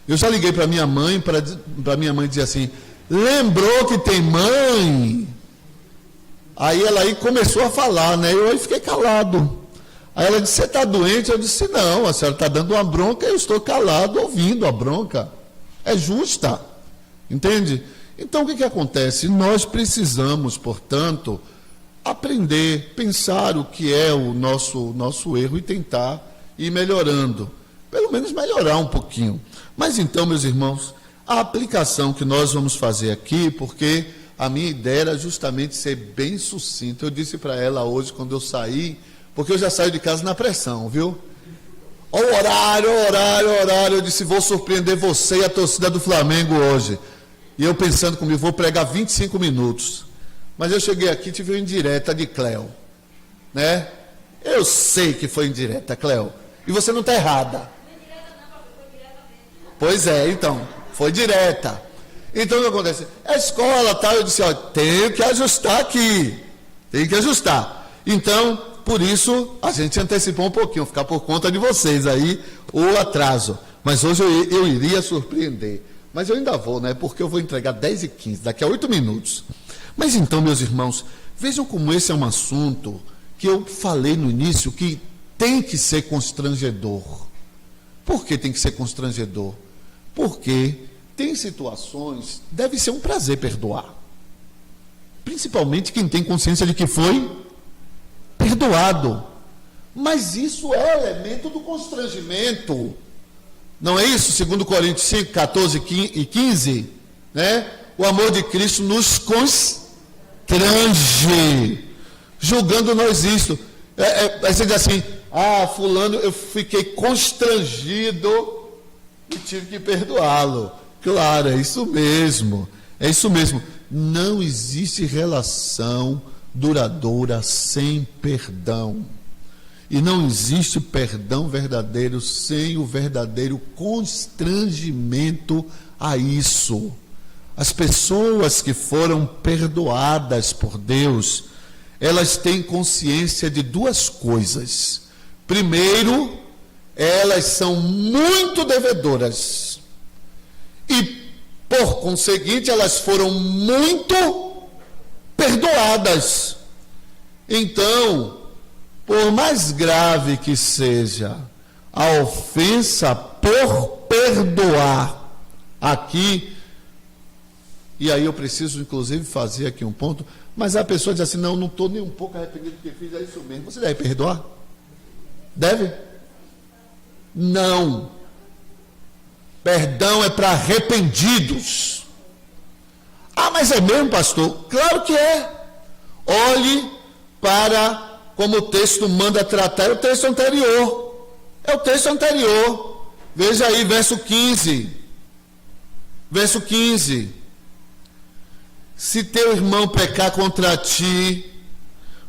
Eu já liguei para minha mãe, para minha mãe dizer assim, lembrou que tem mãe? Aí ela aí começou a falar, né? Eu aí fiquei calado. Aí ela disse, você está doente? Eu disse, não, a senhora está dando uma bronca, eu estou calado ouvindo a bronca. É justa. Entende? Então, o que acontece? Nós precisamos, portanto, aprender, pensar o que é o nosso erro e tentar ir melhorando. Pelo menos melhorar um pouquinho. Mas então, meus irmãos, a aplicação que nós vamos fazer aqui, porque a minha ideia era justamente ser bem sucinto. Eu disse para ela hoje, quando eu saí, porque eu já saio de casa na pressão, viu? Horário. Eu disse, vou surpreender você e a torcida do Flamengo hoje. E eu pensando comigo, vou pregar 25 minutos. Mas eu cheguei aqui e tive uma indireta de Cléo. Né? Eu sei que foi indireta, Cléo. E você não está errada. Pois é, então, foi direta. Então o que acontece? A escola, tal, eu disse, ó, tenho que ajustar aqui. Tem que ajustar. Então, por isso, a gente antecipou um pouquinho, ficar por conta de vocês aí, o atraso. Mas hoje eu iria surpreender. Mas eu ainda vou, né? Porque eu vou entregar 10h15, daqui a 8 minutos. Mas então, meus irmãos, vejam como esse é um assunto que eu falei no início, que tem que ser constrangedor. Por que tem que ser constrangedor? Porque tem situações, deve ser um prazer perdoar. Principalmente quem tem consciência de que foi perdoado. Mas isso é elemento do constrangimento. Não é isso? Segundo Coríntios 5, 14 e 15, né? O amor de Cristo nos constrange, julgando nós isto. Aí você diz assim, fulano, eu fiquei constrangido e tive que perdoá-lo. Claro, é isso mesmo. Não existe relação duradoura sem perdão. E não existe perdão verdadeiro sem o verdadeiro constrangimento a isso. As pessoas que foram perdoadas por Deus, elas têm consciência de duas coisas. Primeiro, elas são muito devedoras. E, por conseguinte, elas foram muito perdoadas. Então, por mais grave que seja a ofensa por perdoar, aqui, e aí eu preciso inclusive fazer aqui um ponto, mas a pessoa diz assim, não estou nem um pouco arrependido do que fiz, é isso mesmo. Você deve perdoar? Deve? Não. Perdão é para arrependidos. Mas é mesmo, pastor? Claro que é. Olhe para como o texto manda tratar, é o texto anterior. Veja aí, verso 15. Verso 15. Se teu irmão pecar contra ti,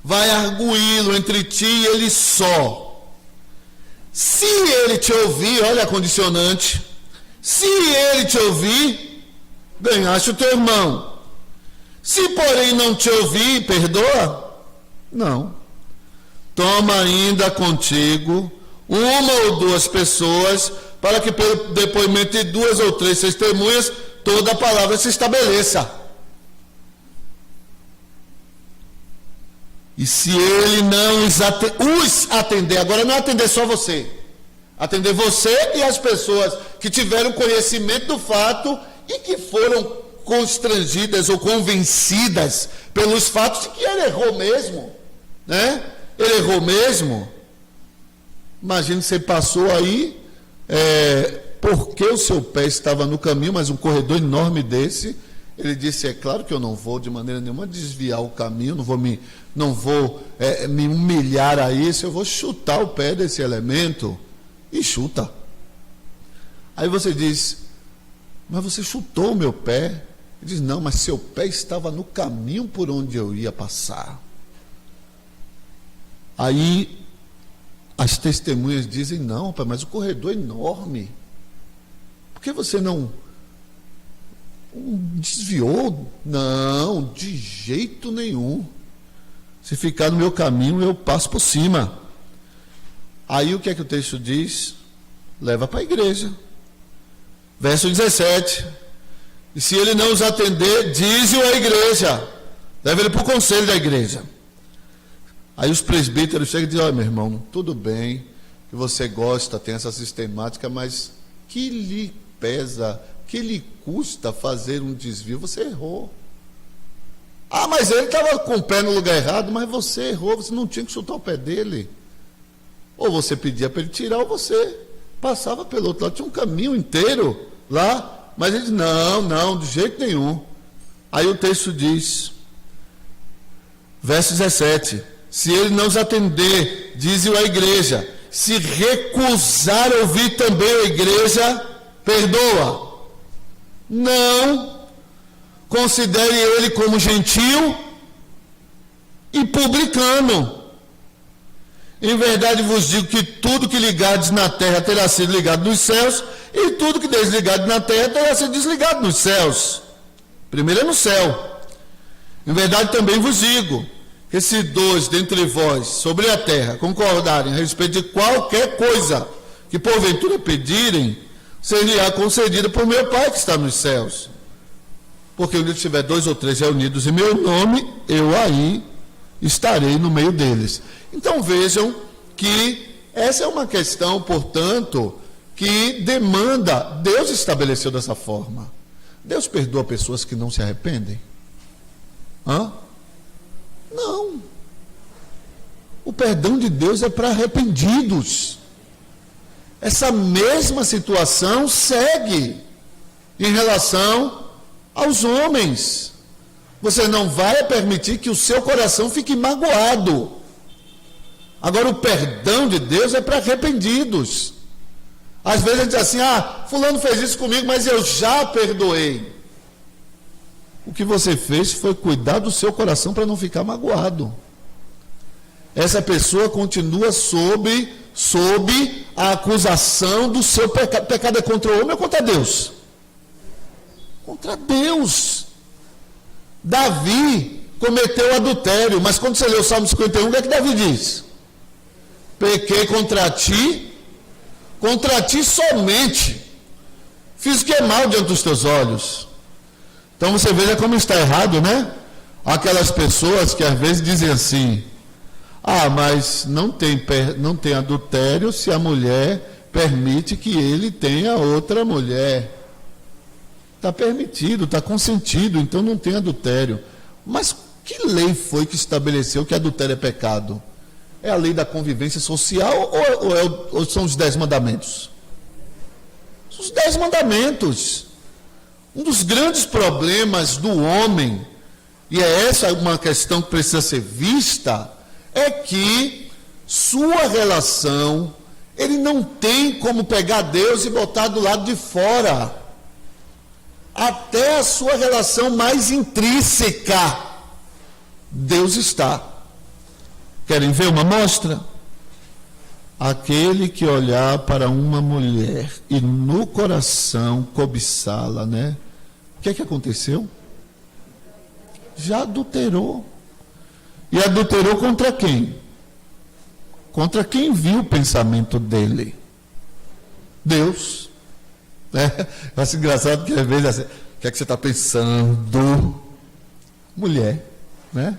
vai arguí-lo entre ti e ele só. Se ele te ouvir, olha a condicionante, se ele te ouvir, ganhaste o teu irmão. Se porém não te ouvir, perdoa? Não. Toma ainda contigo uma ou duas pessoas, para que pelo depoimento de 2 ou 3 testemunhas, toda a palavra se estabeleça. E se ele não os atender, agora não atender só você, atender você e as pessoas que tiveram conhecimento do fato e que foram constrangidas ou convencidas pelos fatos de que ele errou mesmo, né? Ele errou mesmo. Imagine, você passou aí, porque o seu pé estava no caminho, mas um corredor enorme desse, ele disse, é claro que eu não vou de maneira nenhuma desviar o caminho, não vou me humilhar a isso, eu vou chutar o pé desse elemento, e chuta. Aí você diz, mas você chutou o meu pé? Ele diz, não, mas seu pé estava no caminho por onde eu ia passar. Aí as testemunhas dizem, não, pai, mas o corredor é enorme. Por que você não desviou? Não, de jeito nenhum. Se ficar no meu caminho, eu passo por cima. Aí o que é que o texto diz? Leva para a igreja. Verso 17. E se ele não os atender, diz-o à igreja. Leva ele para o conselho da igreja. Aí os presbíteros chegam e dizem, olha, meu irmão, tudo bem, que você gosta, tem essa sistemática, mas que lhe pesa, que lhe custa fazer um desvio? Você errou. Ah, mas ele estava com o pé no lugar errado, mas você errou, você não tinha que chutar o pé dele. Ou você pedia para ele tirar, ou você passava pelo outro lado. Tinha um caminho inteiro lá, mas ele disse, não, de jeito nenhum. Aí o texto diz, verso 17, se ele não os atender, diz-o à igreja, se recusar a ouvir também a igreja, perdoa. Não considere ele como gentil e publicano. Em verdade vos digo que tudo que ligardes na terra terá sido ligado nos céus, e tudo que desligado na terra terá sido desligado nos céus. Primeiro é no céu. Em verdade também vos digo, que se dois dentre vós sobre a terra concordarem a respeito de qualquer coisa que porventura pedirem, ser-lhe-á concedida por meu Pai que está nos céus. Porque onde tiver 2 ou 3 reunidos em meu nome, eu aí estarei no meio deles. Então vejam que essa é uma questão, portanto, que demanda, Deus estabeleceu dessa forma. Deus perdoa pessoas que não se arrependem? Não. O perdão de Deus é para arrependidos. Essa mesma situação segue em relação aos homens. Você não vai permitir que o seu coração fique magoado. Agora, o perdão de Deus é para arrependidos. Às vezes a gente diz assim, fulano fez isso comigo, mas eu já perdoei. O que você fez foi cuidar do seu coração para não ficar magoado. Essa pessoa continua sob a acusação do seu pecado. Pecado é contra o homem ou contra Deus? Contra Deus. Davi cometeu adultério, mas quando você lê o Salmo 51, o que é que Davi diz? Pequei contra ti somente. Fiz o que é mal diante dos teus olhos. Então você veja como está errado, né? Aquelas pessoas que às vezes dizem assim, mas não tem adultério se a mulher permite que ele tenha outra mulher. Está permitido, está consentido, então não tem adultério. Mas que lei foi que estabeleceu que adultério é pecado? É a lei da convivência social ou são os 10 mandamentos? São os 10 mandamentos. Um dos grandes problemas do homem, e é essa uma questão que precisa ser vista, é que sua relação, ele não tem como pegar Deus e botar do lado de fora. Até a sua relação mais intrínseca, Deus está. Querem ver uma amostra? Aquele que olhar para uma mulher e no coração cobiçá-la, né? O que é que aconteceu? Já adulterou. E adulterou contra quem? Contra quem viu o pensamento dele? Deus. Eu acho engraçado que às vezes assim, o que é que você está pensando? Mulher, né?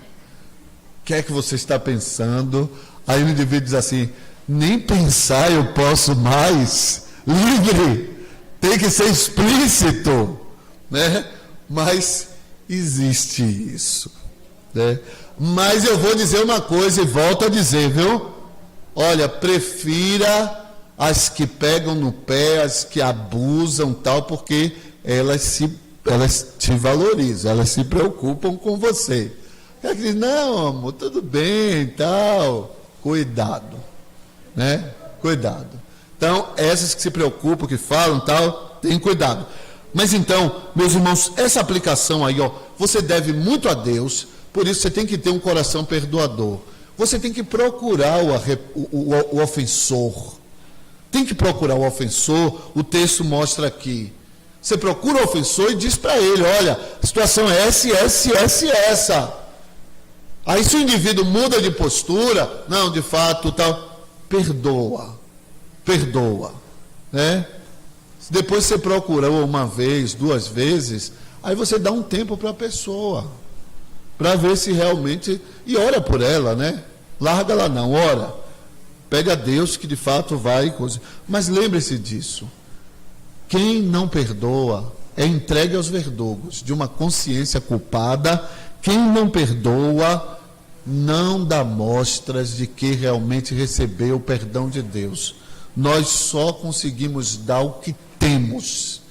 O que é que você está pensando? Aí o indivíduo diz assim, nem pensar eu posso mais. Livre, tem que ser explícito, né? Mas existe isso, né? Mas eu vou dizer uma coisa e volto a dizer, viu? Olha, prefira as que pegam no pé, as que abusam, tal, porque elas te valorizam, elas se preocupam com você. Ela diz, não, amor, tudo bem, tal, cuidado, né? Cuidado. Então, essas que se preocupam, que falam, tal, tem cuidado. Mas então, meus irmãos, essa aplicação aí, você deve muito a Deus, por isso você tem que ter um coração perdoador. Você tem que procurar o ofensor. Tem que procurar o ofensor, o texto mostra aqui. Você procura o ofensor e diz para ele, olha, a situação é essa. Aí se o indivíduo muda de postura, não, de fato, tal, perdoa, né? Depois você procura uma vez, 2 vezes, aí você dá um tempo para a pessoa, para ver se realmente, e ora por ela, né? Larga ela não, ora, pede a Deus que de fato vai, mas lembre-se disso, quem não perdoa é entregue aos verdugos de uma consciência culpada Quem não perdoa não dá mostras de que realmente recebeu o perdão de Deus. Nós só conseguimos dar o que temos.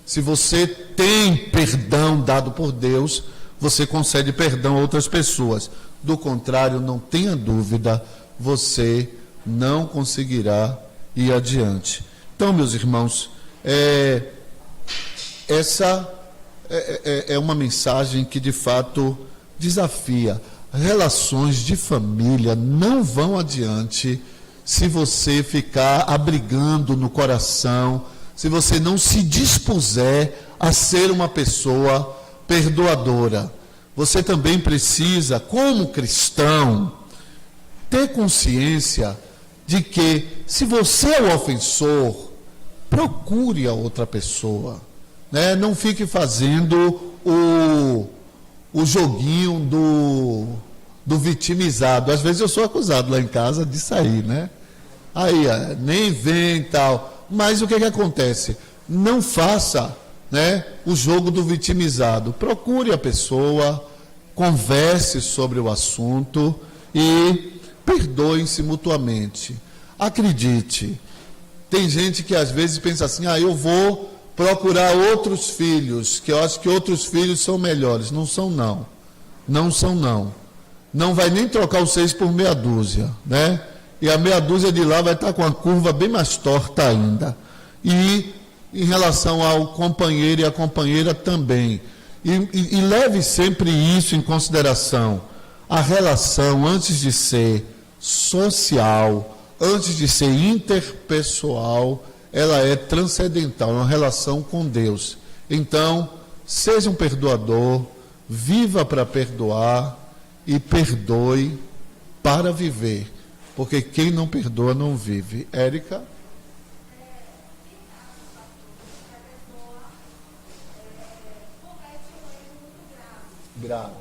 Se você tem perdão dado por Deus, você concede perdão a outras pessoas. Do contrário, não tenha dúvida, você não conseguirá ir adiante. Então, meus irmãos, essa é uma mensagem que de fato desafia. Relações de família não vão adiante se você ficar abrigando no coração, se você não se dispuser a ser uma pessoa perdoadora. Você também precisa, como cristão, ter consciência de que, se você é o ofensor, procure a outra pessoa, né? Não fique fazendo o joguinho do vitimizado. Às vezes eu sou acusado lá em casa disso aí, né? Aí, nem vem e tal. Mas o que acontece? Não faça, né, o jogo do vitimizado. Procure a pessoa, converse sobre o assunto e perdoem-se mutuamente. Acredite, tem gente que às vezes pensa assim, eu vou procurar outros filhos, que eu acho que outros filhos são melhores. Não são, não. Não são, não. Não vai nem trocar os 6 por meia dúzia, né? E a meia dúzia de lá vai estar com a curva bem mais torta ainda. E em relação ao companheiro e à companheira também. E leve sempre isso em consideração. A relação, antes de ser social, antes de ser interpessoal, ela é transcendental, é uma relação com Deus. Então, seja um perdoador, viva para perdoar e perdoe para viver. Porque quem não perdoa não vive. Érica? Grave.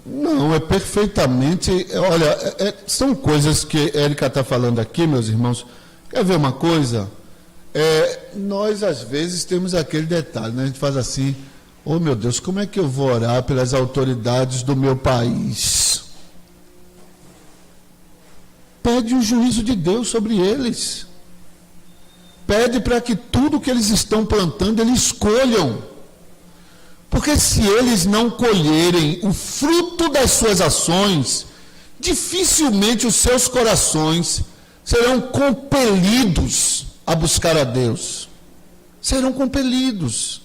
Não, é perfeitamente. Olha, são coisas que a Érica está falando aqui, meus irmãos. Quer ver uma coisa? Nós, às vezes, temos aquele detalhe, né? A gente faz assim: oh meu Deus, como é que eu vou orar pelas autoridades do meu país? Pede o juízo de Deus sobre eles. Pede para que tudo que eles estão plantando, eles colham. Porque se eles não colherem o fruto das suas ações, dificilmente os seus corações serão compelidos a buscar a Deus. Serão compelidos.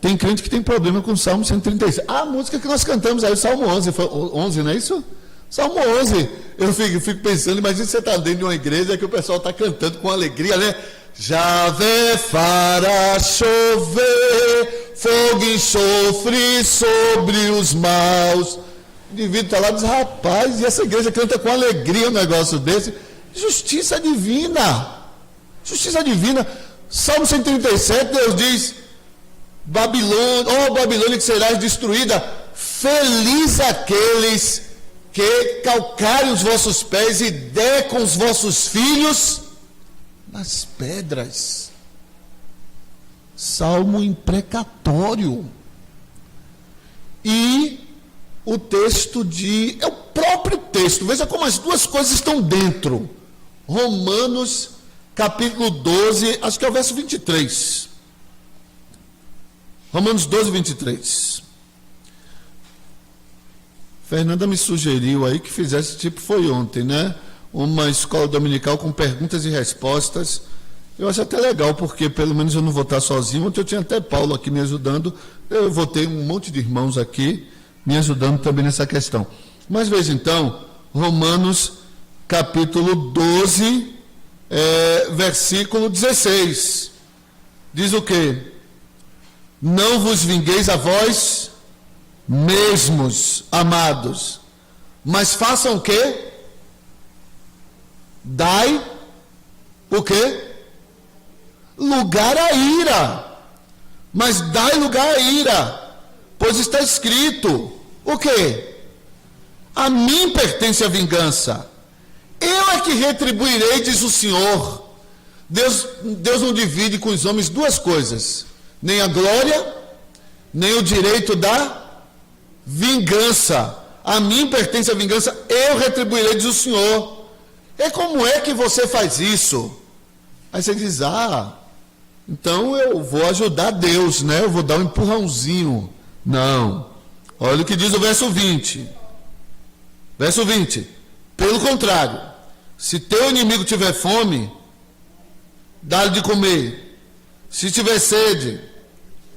Tem crente que tem problema com o Salmo 136. A música que nós cantamos aí, o Salmo 11, foi 11, não é isso? Salmo 11. Eu fico pensando, imagina você está dentro de uma igreja que o pessoal está cantando com alegria, né? Javé fará chover fogo e enxofre sobre os maus. O indivíduo está lá e diz, rapaz, e essa igreja canta com alegria um negócio desse. Justiça divina. Justiça divina. Salmo 137, Deus diz, Babilônia, Babilônia que serás destruída, feliz aqueles que calcarem os vossos pés e decam os vossos filhos nas pedras. Salmo imprecatório. E o texto é o próprio texto, veja como as duas coisas estão dentro. Romanos capítulo 12, acho que é o verso 23. Romanos 12, 23. Fernanda me sugeriu aí que fizesse, tipo foi ontem, né? Uma escola dominical com perguntas e respostas. Eu acho até legal, porque pelo menos eu não vou estar sozinho. Ontem eu tinha até Paulo aqui me ajudando. Eu vou ter um monte de irmãos aqui me ajudando também nessa questão. Mas veja então, Romanos capítulo 12, versículo 16. Diz o quê? Não vos vingueis a vós mesmos, amados, mas façam o quê? Dai o quê? Lugar à ira. Mas dai lugar à ira, pois está escrito o quê? A mim pertence a vingança. Eu é que retribuirei, diz o Senhor. Deus não divide com os homens duas coisas: nem a glória, nem o direito da vingança. A mim pertence a vingança, eu retribuirei, diz o Senhor. E como é que você faz isso? Aí você diz: então eu vou ajudar Deus, né? Eu vou dar um empurrãozinho. Não. Olha o que diz o verso 20. Verso 20. Pelo contrário, se teu inimigo tiver fome, dá-lhe de comer. Se tiver sede,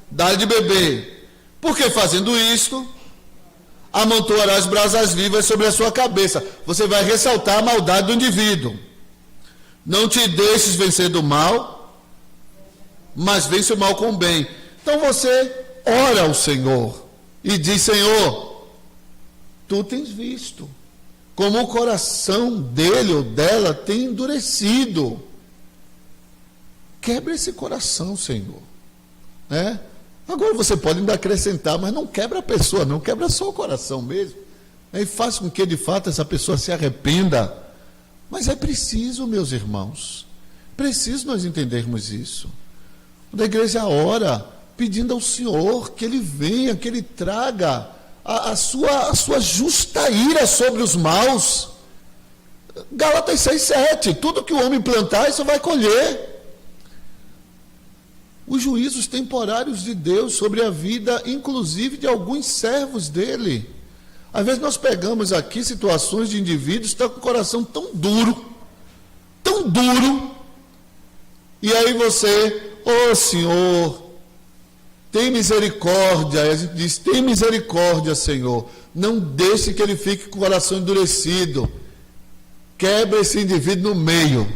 dá-lhe de beber. Porque fazendo isto, amontoarás brasas vivas sobre a sua cabeça. Você vai ressaltar a maldade do indivíduo. Não te deixes vencer do mal, mas vence o mal com o bem. Então você ora ao Senhor e diz: Senhor, tu tens visto como o coração dele ou dela tem endurecido. Quebra esse coração, Senhor, né? Agora você pode ainda acrescentar, mas não quebra a pessoa, não quebra só o coração mesmo, e faz com que de fato essa pessoa se arrependa. Mas é preciso, meus irmãos, preciso nós entendermos isso. Quando a igreja ora pedindo ao Senhor que Ele venha, que Ele traga a sua justa ira sobre os maus. Gálatas 6:7, tudo que o homem plantar, isso vai colher. Os juízos temporários de Deus sobre a vida, inclusive de alguns servos dele. Às vezes nós pegamos aqui situações de indivíduos que estão com o coração tão duro, e aí você: Senhor, tem misericórdia. E a gente diz: tem misericórdia, Senhor, não deixe que ele fique com o coração endurecido. Quebra esse indivíduo no meio,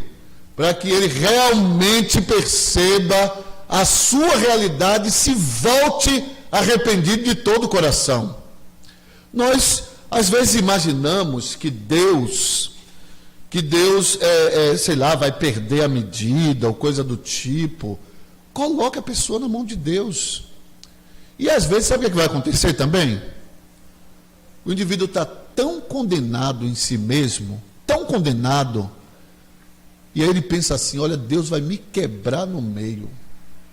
para que ele realmente perceba a sua realidade e se volte arrependido de todo o coração. Nós, às vezes, imaginamos que Deus, sei lá, vai perder a medida ou coisa do tipo. Coloca a pessoa na mão de Deus. E às vezes, sabe o que vai acontecer também? O indivíduo está tão condenado em si mesmo, tão condenado, e aí ele pensa assim: olha, Deus vai me quebrar no meio.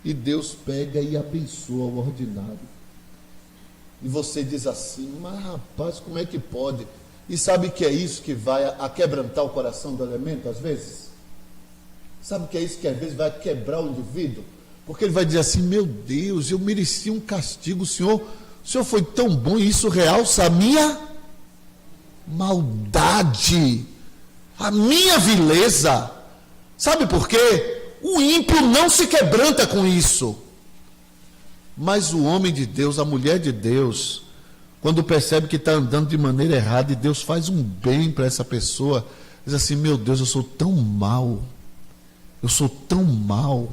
E Deus pega e abençoa o ordinário. E você diz assim: mas rapaz, como é que pode? E sabe que é isso que vai aquebrantar o coração do elemento às vezes? Sabe que é isso que às vezes vai quebrar o indivíduo? Porque ele vai dizer assim: meu Deus, eu mereci um castigo, o senhor foi tão bom, e isso realça a minha maldade, a minha vileza. Sabe por quê? O ímpio não se quebranta com isso. Mas o homem de Deus, a mulher de Deus, quando percebe que está andando de maneira errada e Deus faz um bem para essa pessoa, diz assim: meu Deus, eu sou tão mal,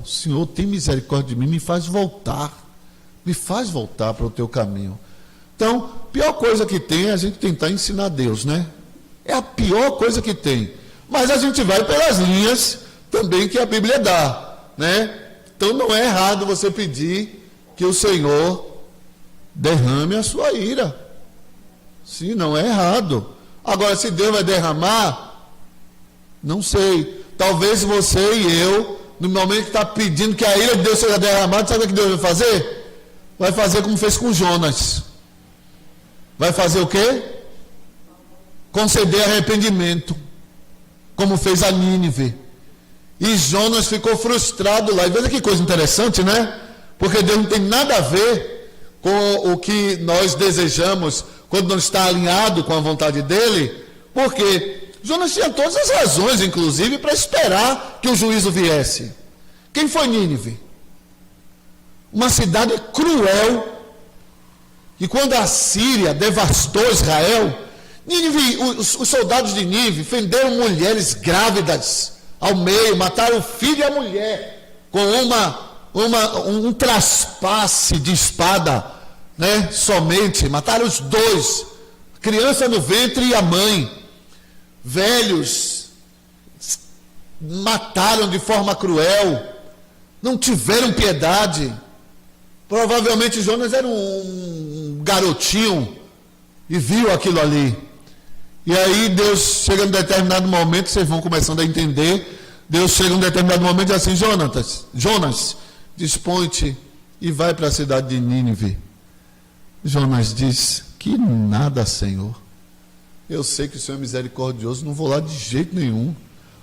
Senhor, tem misericórdia de mim, me faz voltar para o teu caminho. Então, a pior coisa que tem é a gente tentar ensinar Deus, né? É a pior coisa que tem. Mas a gente vai pelas linhas também que a Bíblia dá, né? Então não é errado você pedir que o Senhor derrame a sua ira. Sim, não é errado. Agora, se Deus vai derramar, não sei. Talvez você e eu, no momento que está pedindo que a ira de Deus seja derramada, sabe o que Deus vai fazer? Vai fazer como fez com Jonas. Vai fazer o quê? Conceder arrependimento, como fez a Nínive. E Jonas ficou frustrado lá. E veja que coisa interessante, né? Porque Deus não tem nada a ver com o que nós desejamos quando não está alinhado com a vontade dele. Porque Jonas tinha todas as razões, inclusive, para esperar que o juízo viesse. Quem foi Nínive? Uma cidade cruel. E quando a Síria devastou Israel, os soldados de Nínive fenderam mulheres grávidas ao meio, mataram o filho e a mulher com um traspasse de espada, né? Somente, mataram os dois, criança no ventre e a mãe. Velhos, mataram de forma cruel, não tiveram piedade. Provavelmente Jonas era um garotinho e viu aquilo ali. E aí Deus chega em um determinado momento, vocês vão começando a entender, Deus chega em um determinado momento e diz assim, Jonas, dispõe-te e vai para a cidade de Nínive. Jonas diz, que nada, Senhor. Eu sei que o Senhor é misericordioso, não vou lá de jeito nenhum.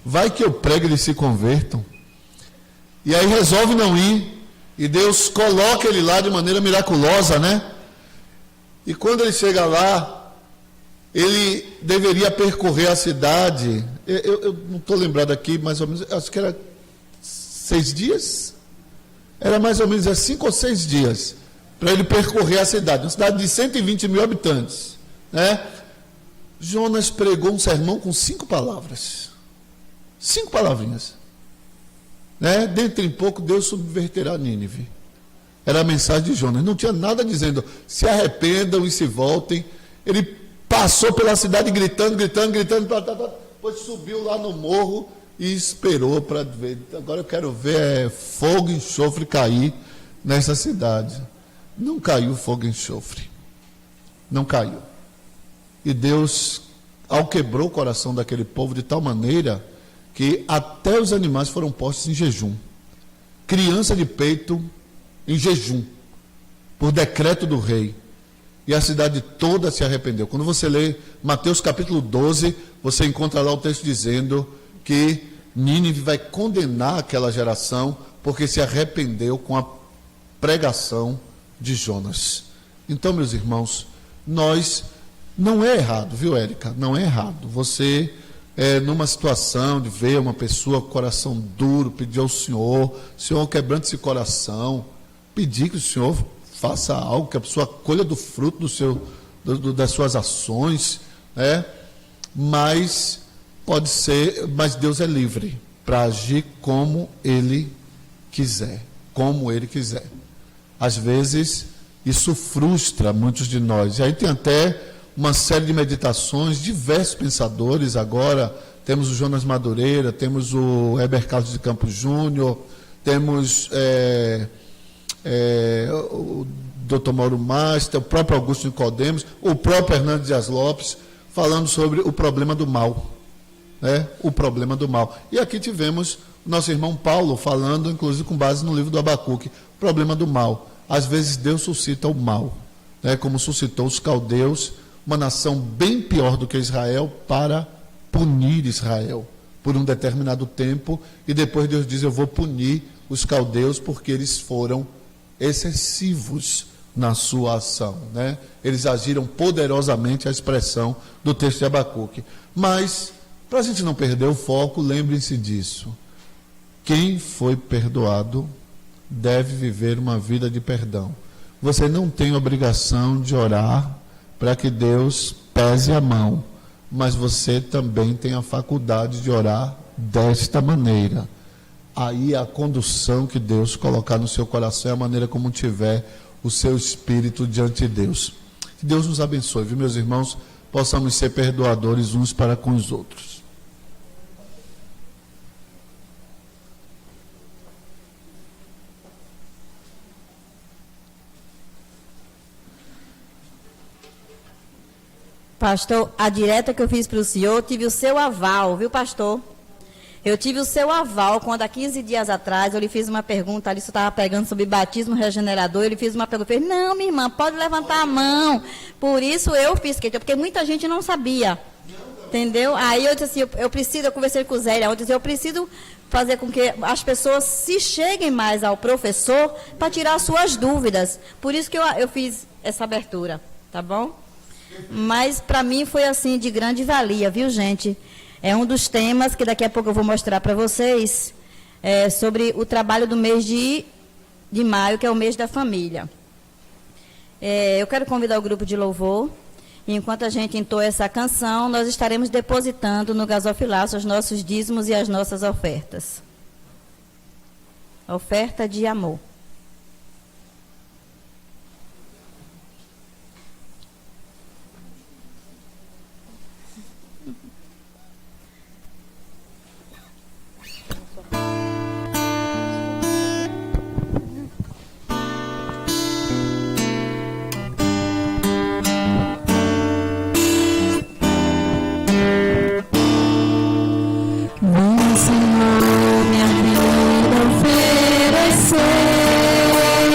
Vai que eu prego e eles se convertam. E aí resolve não ir. E Deus coloca ele lá de maneira miraculosa, né? E quando ele chega lá, ele deveria percorrer a cidade. Eu não estou lembrado aqui, mais ou menos, acho que era 6 dias. Era mais ou menos 5 ou 6 dias para ele percorrer a cidade. Uma cidade de 120 mil habitantes, né? Jonas pregou um sermão com 5 palavras. 5 palavrinhas. Né? Dentro em pouco, Deus subverterá Nínive. Era a mensagem de Jonas. Não tinha nada dizendo, se arrependam e se voltem. Ele passou pela cidade gritando. Depois subiu lá no morro e esperou para ver. Agora eu quero ver fogo e enxofre cair nessa cidade. Não caiu fogo e enxofre. Não caiu. E Deus, ao quebrou o coração daquele povo de tal maneira que até os animais foram postos em jejum. Criança de peito em jejum, por decreto do rei. E a cidade toda se arrependeu. Quando você lê Mateus capítulo 12, você encontra lá o texto dizendo que Nínive vai condenar aquela geração porque se arrependeu com a pregação de Jonas. Então, meus irmãos, não é errado, viu, Érica? Não é errado. Você, numa situação de ver uma pessoa com coração duro, pedir ao Senhor quebrante esse coração, pedir que o Senhor faça algo, que a pessoa colha do fruto das suas ações, né? Mas Deus é livre para agir como Ele quiser, Às vezes, isso frustra muitos de nós. E aí tem até uma série de meditações, diversos pensadores agora, temos o Jonas Madureira, temos o Heber Carlos de Campos Júnior, temos o Dr. Mauro Master, o próprio Augusto Nicodemos, o próprio Hernando Dias Lopes, falando sobre o problema do mal. O problema do mal. E aqui tivemos o nosso irmão Paulo falando, inclusive com base no livro do Abacuque, problema do mal. Às vezes Deus suscita o mal, como suscitou os caldeus, uma nação bem pior do que Israel, para punir Israel por um determinado tempo, e depois Deus diz, eu vou punir os caldeus porque eles foram excessivos na sua ação, Eles agiram poderosamente, a expressão do texto de Abacuque. Mas, para a gente não perder o foco, lembrem-se disso. Quem foi perdoado deve viver uma vida de perdão. Você não tem obrigação de orar para que Deus pese a mão, mas você também tem a faculdade de orar desta maneira. Aí a condução que Deus colocar no seu coração é a maneira como tiver o seu espírito diante de Deus. Que Deus nos abençoe, viu, meus irmãos? Possamos ser perdoadores uns para com os outros. Pastor, a direta que eu fiz para o senhor, tive o seu aval, viu, pastor? Eu tive o seu aval quando há 15 dias atrás eu lhe fiz uma pergunta, ali você estava pregando sobre batismo regenerador, ele fez uma pergunta, não, minha irmã, pode levantar a mão. Por isso eu fiz, porque muita gente não sabia, entendeu? Aí eu disse assim, eu conversei com o Zé, eu disse, eu preciso fazer com que as pessoas se cheguem mais ao professor para tirar suas dúvidas. Por isso que eu fiz essa abertura, tá bom? Mas para mim foi assim de grande valia, viu, gente? É um dos temas que daqui a pouco eu vou mostrar para vocês, sobre o trabalho do mês de maio, que é o mês da família. Eu quero convidar o grupo de louvor, e enquanto a gente entoa essa canção, nós estaremos depositando no gasofilaço os nossos dízimos e as nossas ofertas. Oferta de amor.